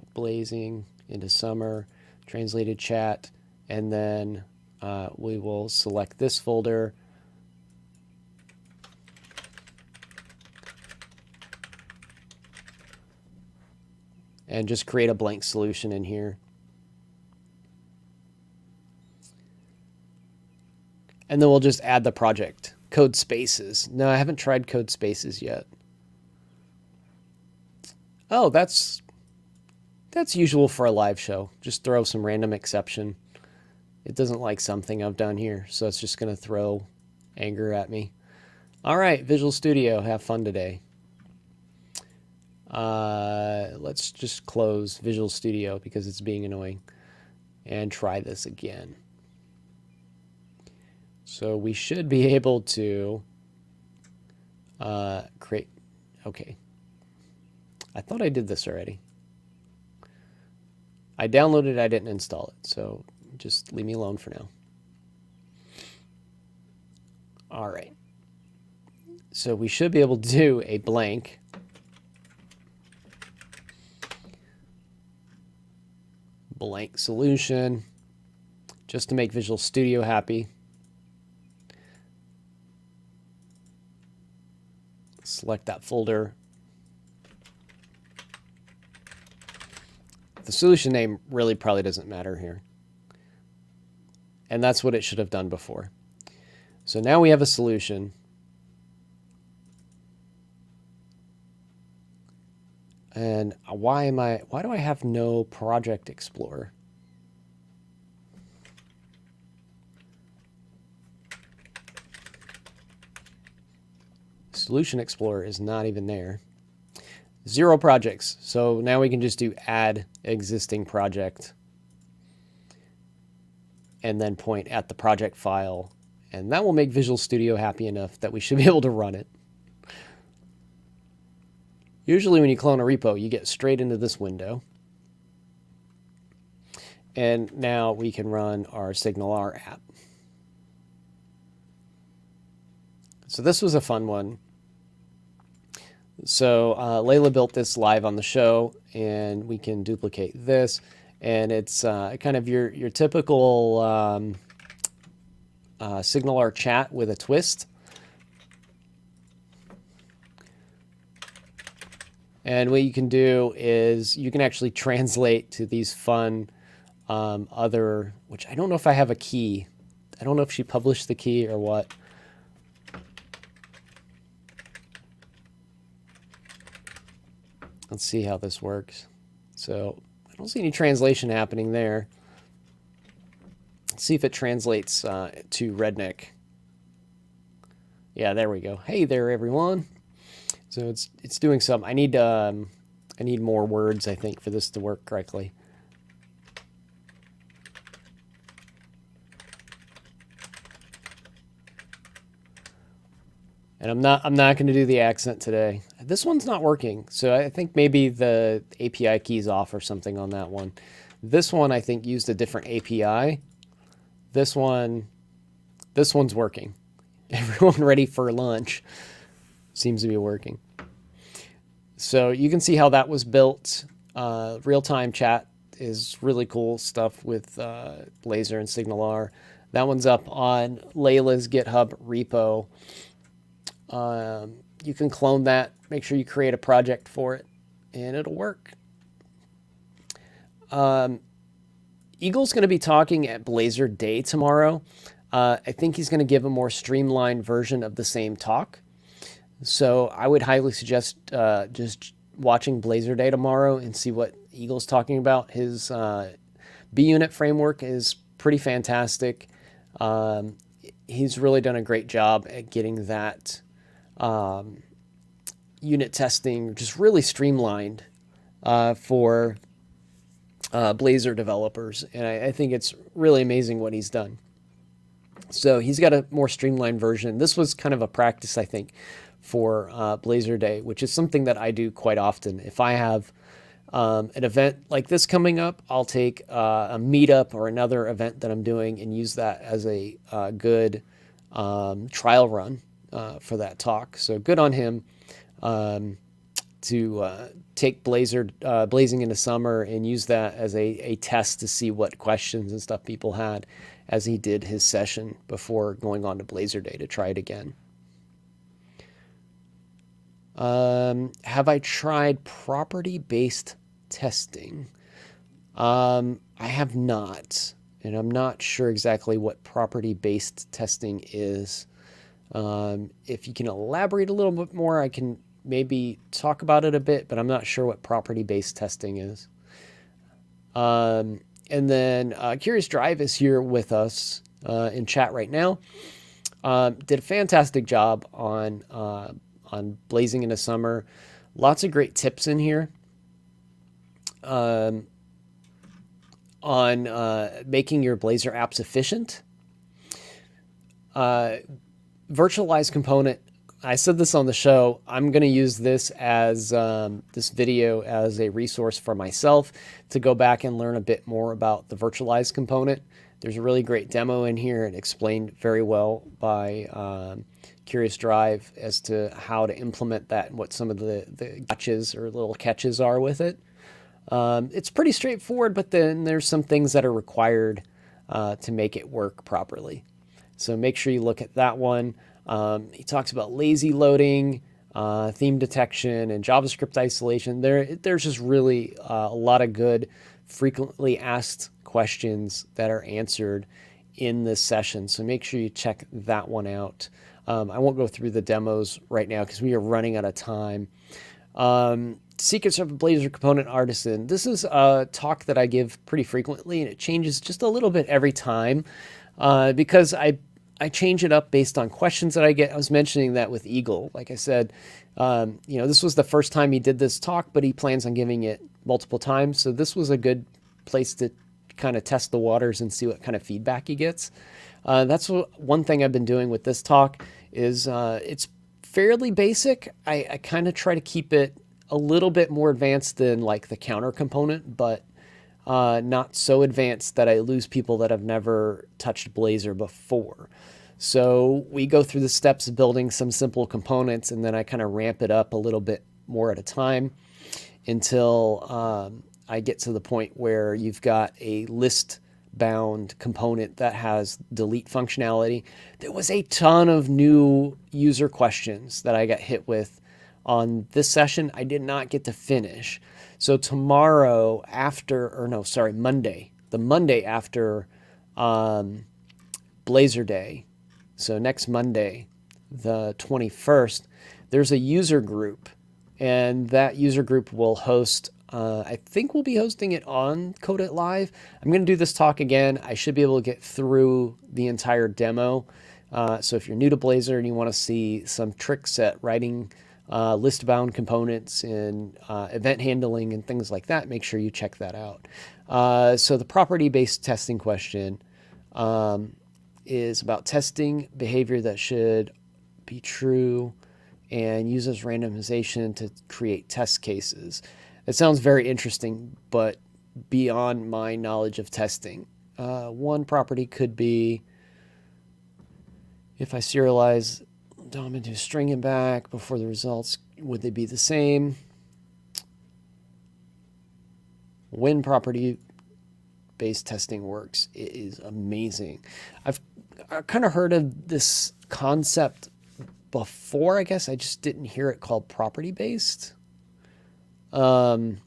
summer, translated chat, and then we will select this folder. And just create a blank solution in here. And then we'll just add the project. Code spaces. No, I haven't tried code spaces yet. Oh, that's usual for a live show. Just throw some random exception. It doesn't like something I've done here, so it's just going to throw anger at me. All right, Visual Studio, have fun today. Let's just close Visual Studio because it's being annoying and try this again. So we should be able to create. Okay. I thought I did this already. I downloaded it, I didn't install it, so just leave me alone for now. All right. So we should be able to do a blank. Blank solution, just to make Visual Studio happy. Select that folder. The solution name really probably doesn't matter here. And that's what it should have done before. So now we have a solution. And why do I have no Project Explorer? Solution Explorer is not even there. 0 projects. So now we can just do add existing project and then point at the project file. And that will make Visual Studio happy enough that we should be able to run it. Usually when you clone a repo, you get straight into this window. And now we can run our SignalR app. So this was a fun one. So Layla built this live on the show, and we can duplicate this. And it's kind of your typical SignalR chat with a twist. And what you can do is you can actually translate to these fun other, which I don't know if I have a key. I don't know if she published the key or what. Let's see how this works. So I don't see any translation happening there. Let's see if it translates to redneck. Yeah, there we go. Hey there, everyone. So it's doing some. I need more words, I think, for this to work correctly. And I'm not going to do the accent today. This one's not working, so I think maybe the API key's off or something on that one. This one I think used a different API. This one's working. Everyone ready for lunch seems to be working. So you can see how that was built. Real-time chat is really cool stuff with Blazor and SignalR. That one's up on Layla's GitHub repo. You can clone that, make sure you create a project for it, and it'll work. Eagle's going to be talking at Blazor Day tomorrow. I think he's going to give a more streamlined version of the same talk. So I would highly suggest just watching Blazor Day tomorrow and see what Eagle's talking about. His B-Unit framework is pretty fantastic. He's really done a great job at getting that unit testing just really streamlined for Blazor developers. And I think it's really amazing what he's done. So he's got a more streamlined version. This was kind of a practice, I think, for Blazor Day, which is something that I do quite often. If I have an event like this coming up, I'll take a meetup or another event that I'm doing and use that as a good trial run for that talk. So good on him to take Blazing into Summer and use that as a test to see what questions and stuff people had as he did his session before going on to Blazor Day to try it again. Have I tried property-based testing? I have not, and I'm not sure exactly what property-based testing is. If you can elaborate a little bit more, I can maybe talk about it a bit, but I'm not sure what property-based testing is. And then Curious Drive is here with us in chat right now. Did a fantastic job on Blazing in the Summer. Lots of great tips in here on making your Blazor apps efficient. Virtualized component. I said this on the show. I'm going to use this as this video as a resource for myself to go back and learn a bit more about the virtualized component. There's a really great demo in here and explained very well by Curious Drive as to how to implement that and what some of the gotchas or little catches are with it. It's pretty straightforward, but then there's some things that are required to make it work properly. So make sure you look at that one. He talks about lazy loading, theme detection, and JavaScript isolation. There's just really a lot of good frequently asked questions that are answered in this session. So make sure you check that one out. I won't go through the demos right now because we are running out of time. Secrets of a Blazor Component Artisan. This is a talk that I give pretty frequently, and it changes just a little bit every time because I change it up based on questions that I get. I was mentioning that with Eagle. Like I said, this was the first time he did this talk, but he plans on giving it multiple times. So this was a good place to kind of test the waters and see what kind of feedback he gets. That's one thing I've been doing with this talk is it's fairly basic. I kind of try to keep it a little bit more advanced than like the counter component, but not so advanced that I lose people that have never touched Blazor before. So we go through the steps of building some simple components, and then I kind of ramp it up a little bit more at a time until I get to the point where you've got a list-bound component that has delete functionality. There was a ton of new user questions that I got hit with on this session. I did not get to finish. So tomorrow Monday, the Monday after Blazor Day, so next Monday, the 21st, there's a user group, and that user group will host, I think we'll be hosting it on Code It Live. I'm going to do this talk again. I should be able to get through the entire demo. So if you're new to Blazor and you want to see some tricks at writing list-bound components and event handling and things like that, make sure you check that out. So the property-based testing question is about testing behavior that should be true and uses randomization to create test cases. It sounds very interesting, but beyond my knowledge of testing. One property could be if I serialize DOM into string and back before the results, would they be the same? When property-based testing works, it is amazing. I've kind of heard of this concept before, I guess. I just didn't hear it called property-based. That's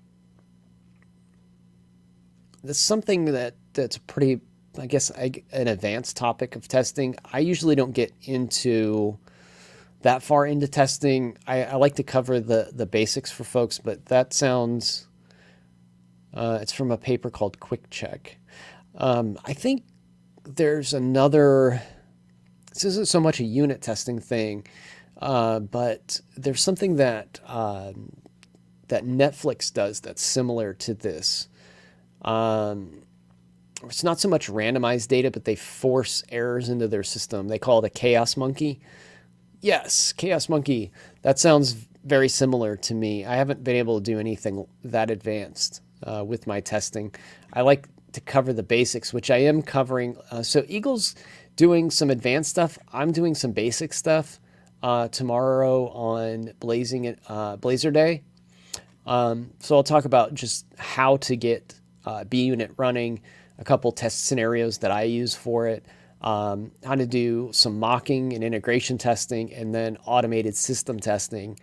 something that's pretty, I guess, an advanced topic of testing. I usually don't get into that far into testing. I like to cover the basics for folks, but that sounds, it's from a paper called Quick Check. I think there's another, this isn't so much a unit testing thing, but there's something that that Netflix does that's similar to this. It's not so much randomized data, but they force errors into their system. They call it a chaos monkey. Yes, chaos monkey. That sounds very similar to me. I haven't been able to do anything that advanced with my testing. I like to cover the basics, which I am covering. So Eagle's doing some advanced stuff. I'm doing some basic stuff tomorrow on Blazor Day. So I'll talk about just how to get BUnit running, a couple test scenarios that I use for it, how to do some mocking and integration testing, and then automated system testing,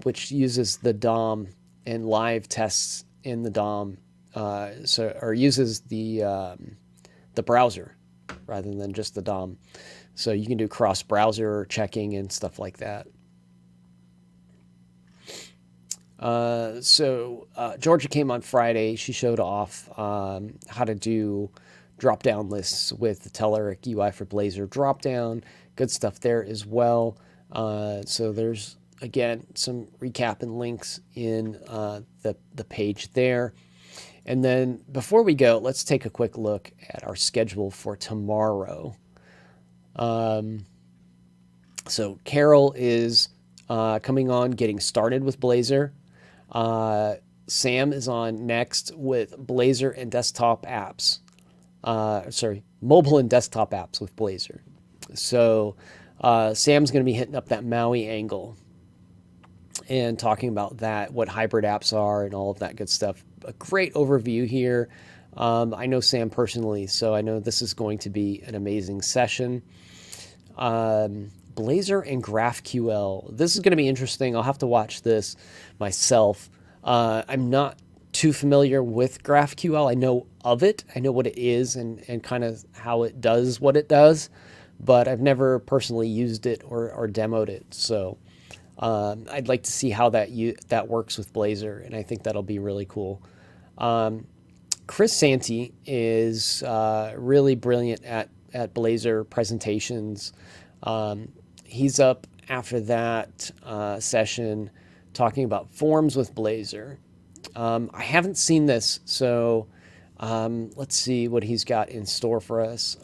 which uses the DOM and live tests in the DOM, or uses the browser rather than just the DOM. So you can do cross-browser checking and stuff like that. Georgia came on Friday. She showed off how to do drop-down lists with the Telerik UI for Blazor drop-down. Good stuff there as well. So there's, again, some recap and links in the page there. And then before we go, let's take a quick look at our schedule for tomorrow. So Carol is coming on, getting started with Blazor. Sam is on next with Blazor and desktop apps. Mobile and desktop apps with Blazor. So Sam's going to be hitting up that Maui angle and talking about that, what hybrid apps are and all of that good stuff. A great overview here. I know Sam personally, so I know this is going to be an amazing session. Blazor and GraphQL. This is going to be interesting. I'll have to watch this myself. I'm not too familiar with GraphQL. I know of it. I know what it is and kind of how it does what it does, but I've never personally used it or demoed it. So I'd like to see how that works with Blazor, and I think that'll be really cool. Chris Santi is really brilliant at Blazor presentations. He's up after that session talking about forms with Blazor. I haven't seen this, so let's see what he's got in store for us.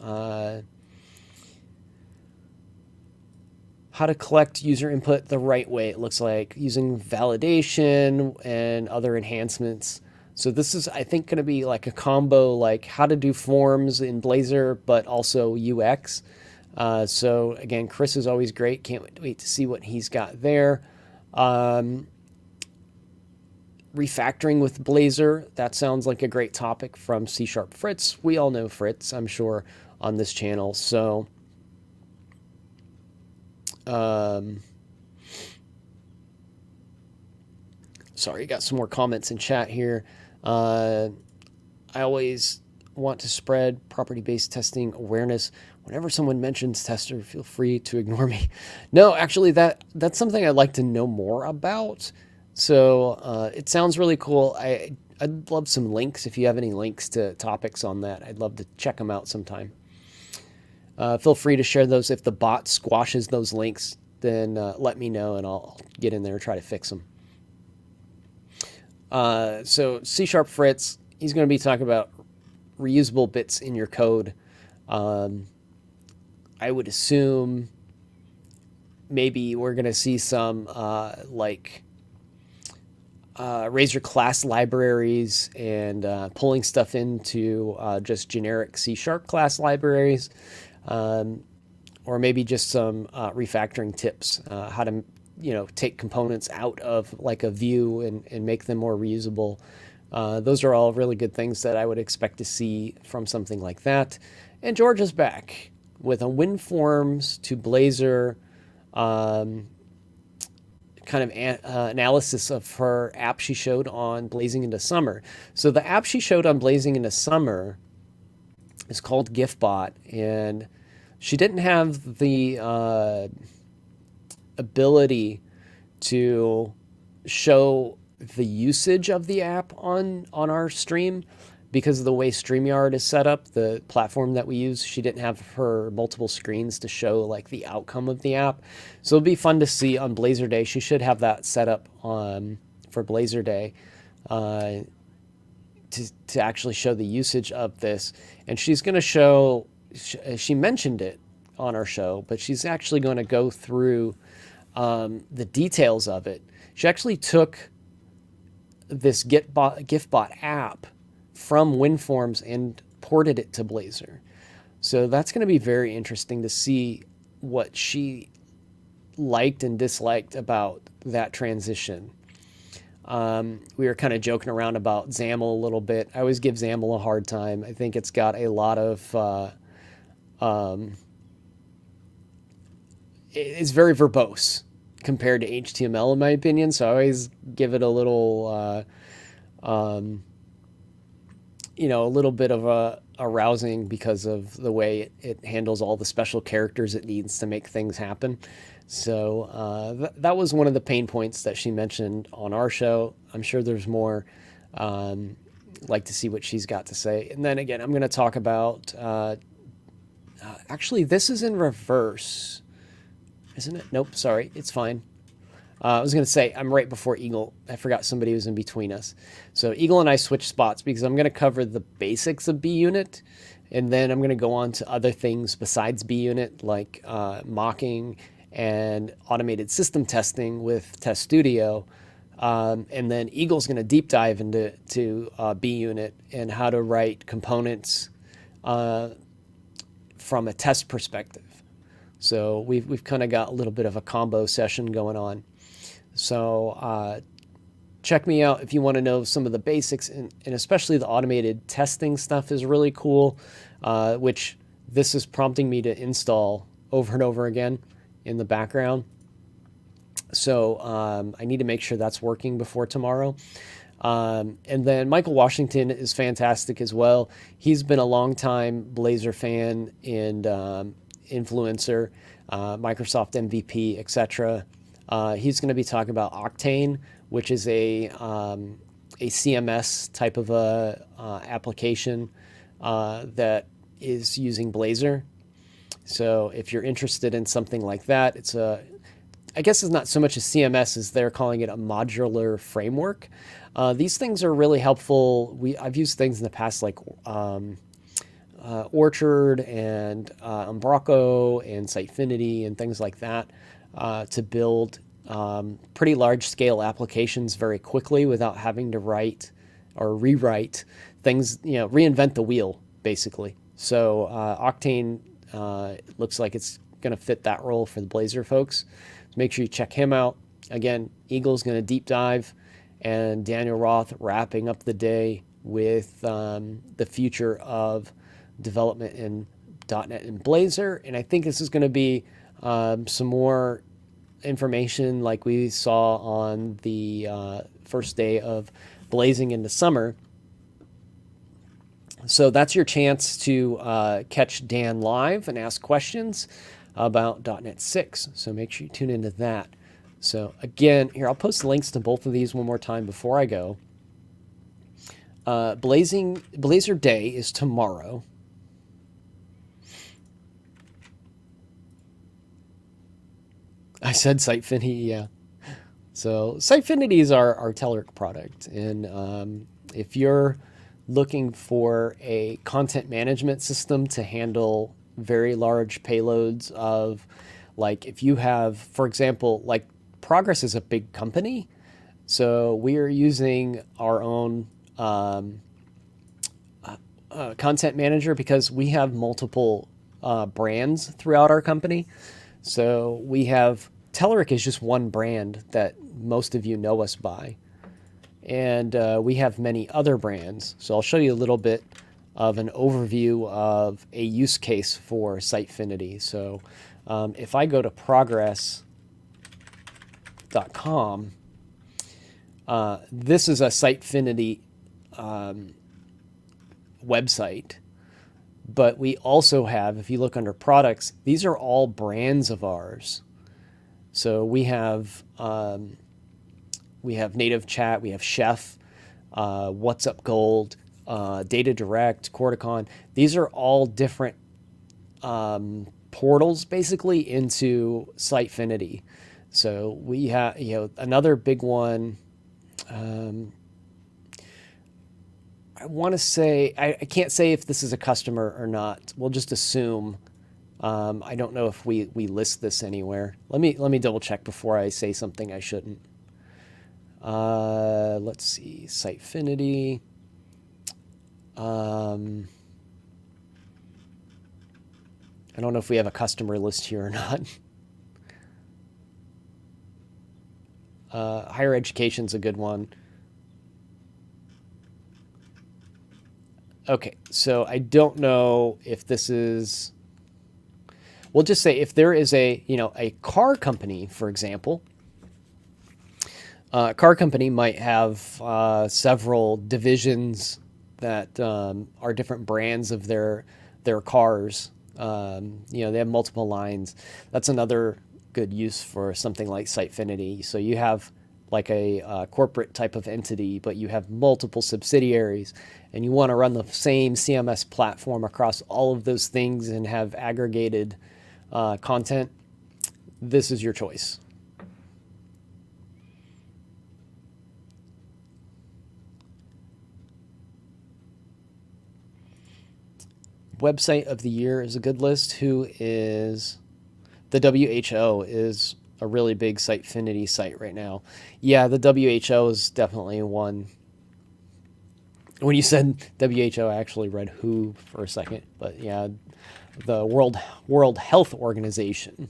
How to collect user input the right way, it looks like, using validation and other enhancements. So this is, I think, going to be like a combo, like how to do forms in Blazor, but also UX. So again, Chris is always great. Can't wait to see what he's got there. Refactoring with Blazor. That sounds like a great topic from C# Fritz. We all know Fritz, I'm sure, on this channel. So, sorry, got some more comments in chat here. I always want to spread property-based testing awareness. Whenever someone mentions tester, feel free to ignore me. No, actually, that's something I'd like to know more about. So it sounds really cool. I'd love some links. If you have any links to topics on that, I'd love to check them out sometime. Feel free to share those. If the bot squashes those links, then let me know and I'll get in there and try to fix them. So C# Fritz, he's going to be talking about reusable bits in your code. I would assume maybe we're going to see some Razor class libraries and pulling stuff into just generic C# class libraries, or maybe just some refactoring tips, how to take components out of like a view and make them more reusable. Those are all really good things that I would expect to see from something like that. And George is back with a WinForms to Blazor kind of analysis of her app she showed on Blazing into Summer. So the app she showed on Blazing into Summer is called GIFbot, and she didn't have the ability to show the usage of the app on our stream because of the way StreamYard is set up, the platform that we use. She didn't have her multiple screens to show like the outcome of the app. So it'll be fun to see on Blazor Day. She should have that set up for Blazor Day to actually show the usage of this. And she's going to show, she mentioned it on our show, but she's actually going to go through the details of it. She actually took this GIFbot app from WinForms and ported it to Blazor. So that's going to be very interesting to see what she liked and disliked about that transition. We were kind of joking around about XAML a little bit. I always give XAML a hard time. I think it's got a lot of... it's very verbose compared to HTML in my opinion, so I always give it a little... a little bit of a arousing because of the way it handles all the special characters it needs to make things happen. So that was one of the pain points that she mentioned on our show. I'm sure there's more. like to see what she's got to say. And then again, I'm going to talk about, actually, this is in reverse, isn't it? Nope, sorry, it's fine. I was going to say, I'm right before Eagle. I forgot somebody was in between us. So Eagle and I switched spots because I'm going to cover the basics of B-Unit, and then I'm going to go on to other things besides B-Unit, like mocking and automated system testing with Test Studio. And then Eagle's going to deep dive into B-Unit and how to write components from a test perspective. So we've kind of got a little bit of a combo session going on. So check me out if you want to know some of the basics, and especially the automated testing stuff is really cool, which this is prompting me to install over and over again in the background. So I need to make sure that's working before tomorrow. And then Michael Washington is fantastic as well. He's been a long-time Blazor fan and influencer, Microsoft MVP, etc. He's going to be talking about Octane, which is a CMS type of application that is using Blazor. So if you're interested in something like that, I guess it's not so much a CMS as they're calling it a modular framework. These things are really helpful. I've used things in the past like Orchard and Umbraco and Sitefinity and things like that to build pretty large-scale applications very quickly without having to write or rewrite things, reinvent the wheel, basically. So Octane looks like it's going to fit that role for the Blazor folks. So make sure you check him out. Again, Eagle's going to deep dive, and Daniel Roth wrapping up the day with the future of development in .NET and Blazor. And I think this is going to be some more information like we saw on the first day of blazing into summer. So that's your chance to catch Dan live and ask questions about .NET 6. So make sure you tune into that. So again, here, I'll post links to both of these one more time before I go. Blazor Day is tomorrow. I said Sitefinity, yeah. So Sitefinity is our Telerik product. And if you're looking for a content management system to handle very large payloads of, like, if you have, for example, like Progress is a big company. So we are using our own content manager because we have multiple brands throughout our company. So we have, Telerik is just one brand that most of you know us by. And we have many other brands. So I'll show you a little bit of an overview of a use case for Sitefinity. So if I go to progress.com, this is a Sitefinity website. But we also have, if you look under products, these are all brands of ours. So we have Native Chat, we have Chef, What's Up Gold, Data Direct, Corticon. These are all different portals basically into Sitefinity. So we have, another big one. I want to say, I can't say if this is a customer or not. We'll just assume. I don't know if we list this anywhere. Let me double check before I say something I shouldn't. Let's see, Sitefinity. I don't know if we have a customer list here or not. Higher education's a good one. Okay, so I don't know if this is, we'll just say if there is a car company, for example, a car company might have several divisions that are different brands of their cars. They have multiple lines. That's another good use for something like Sitefinity. So you have like a corporate type of entity, but you have multiple subsidiaries and you want to run the same CMS platform across all of those things and have aggregated content, this is your choice. Website of the year is a good list. Who is the WHO is a really big Sitefinity site right now. Yeah, the WHO is definitely one. When you said WHO, I actually read WHO for a second, but yeah, the World Health Organization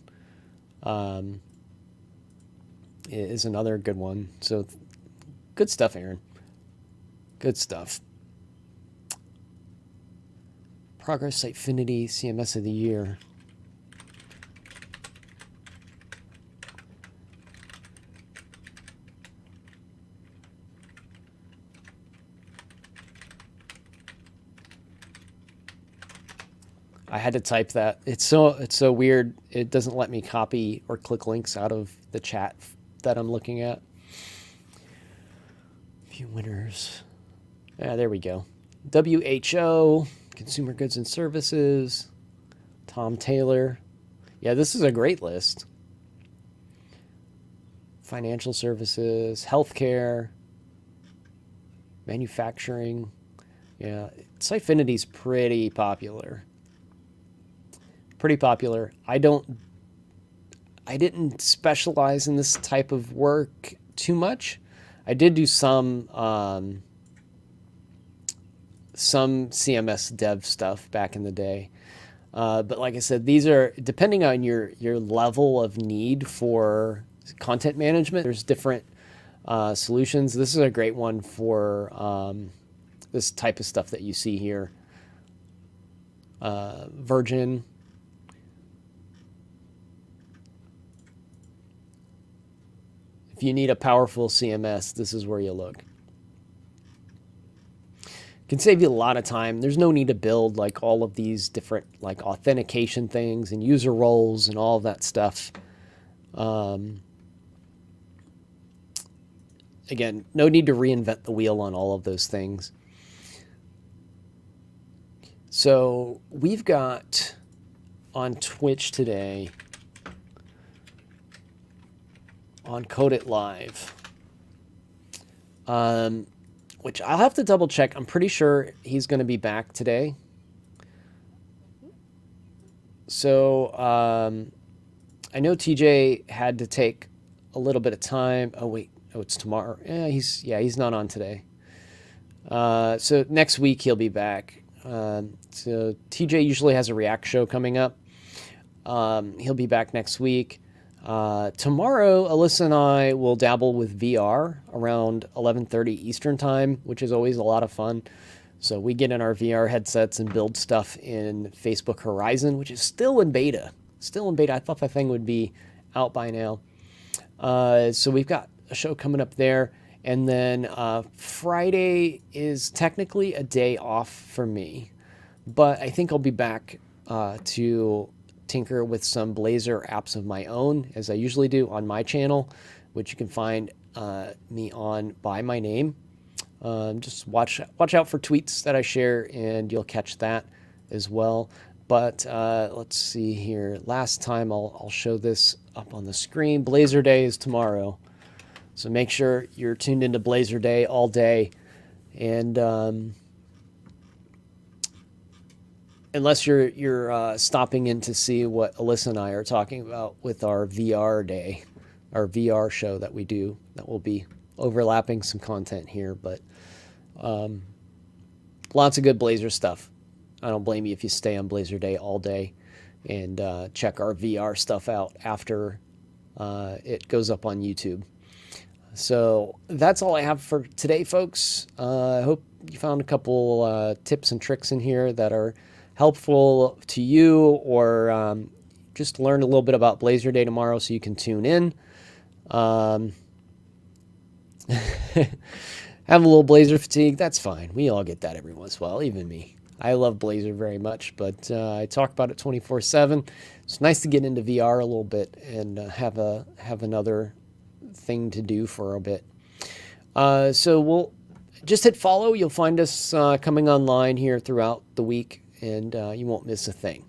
is another good one. So good stuff, Aaron. Good stuff. Progress Sitefinity CMS of the year. I had to type that. It's so weird. It doesn't let me copy or click links out of the chat that I'm looking at. Few winners. Yeah, there we go. WHO, Consumer Goods and Services, Tom Taylor. Yeah, this is a great list. Financial services, healthcare, manufacturing. Yeah, Sitefinity's pretty popular. Pretty popular. I didn't specialize in this type of work too much. I did do some CMS dev stuff back in the day. But like I said, these are, depending on your level of need for content management, there's different solutions. This is a great one for this type of stuff that you see here. Virgin. If you need a powerful CMS, this is where you look. Can save you a lot of time. There's no need to build like all of these different like authentication things and user roles and all of that stuff. Again, no need to reinvent the wheel on all of those things. So we've got on Twitch today, on Code It Live, which I'll have to double check. I'm pretty sure he's going to be back today. So I know TJ had to take a little bit of time. Oh wait, oh it's tomorrow. Yeah, he's not on today. So next week he'll be back. So TJ usually has a React show coming up. He'll be back next week. Tomorrow, Alyssa and I will dabble with VR around 11:30 Eastern time, which is always a lot of fun. So we get in our VR headsets and build stuff in Facebook Horizon, which is still in beta. Still in beta. I thought that thing would be out by now. So we've got a show coming up there. And then Friday is technically a day off for me. But I think I'll be back to tinker with some Blazor apps of my own, as I usually do on my channel, which you can find me on by my name. Just watch out for tweets that I share, and you'll catch that as well. But let's see here. Last time I'll show this up on the screen. Blazor Day is tomorrow, so make sure you're tuned into Blazor Day all day, and unless you're stopping in to see what Alyssa and I are talking about with our VR day, our VR show that we do, that will be overlapping some content here, but lots of good Blazor stuff. I don't blame you if you stay on Blazor Day all day and check our VR stuff out after it goes up on YouTube. So that's all I have for today, folks. I hope you found a couple tips and tricks in here that are helpful to you, or just learn a little bit about Blazor Day tomorrow so you can tune in. Have a little Blazor fatigue, that's fine. We all get that every once in a while, even me. I love Blazor very much, but I talk about it 24/7. It's nice to get into VR a little bit and have another thing to do for a bit. So we'll just hit follow. You'll find us coming online here throughout the week, and you won't miss a thing.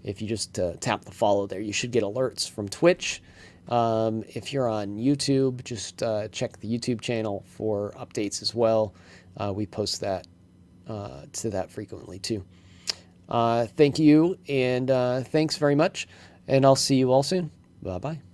If you just tap the follow there, you should get alerts from Twitch. If you're on YouTube, just check the YouTube channel for updates as well. We post that to that frequently too. Thank you, and thanks very much, and I'll see you all soon. Bye-bye.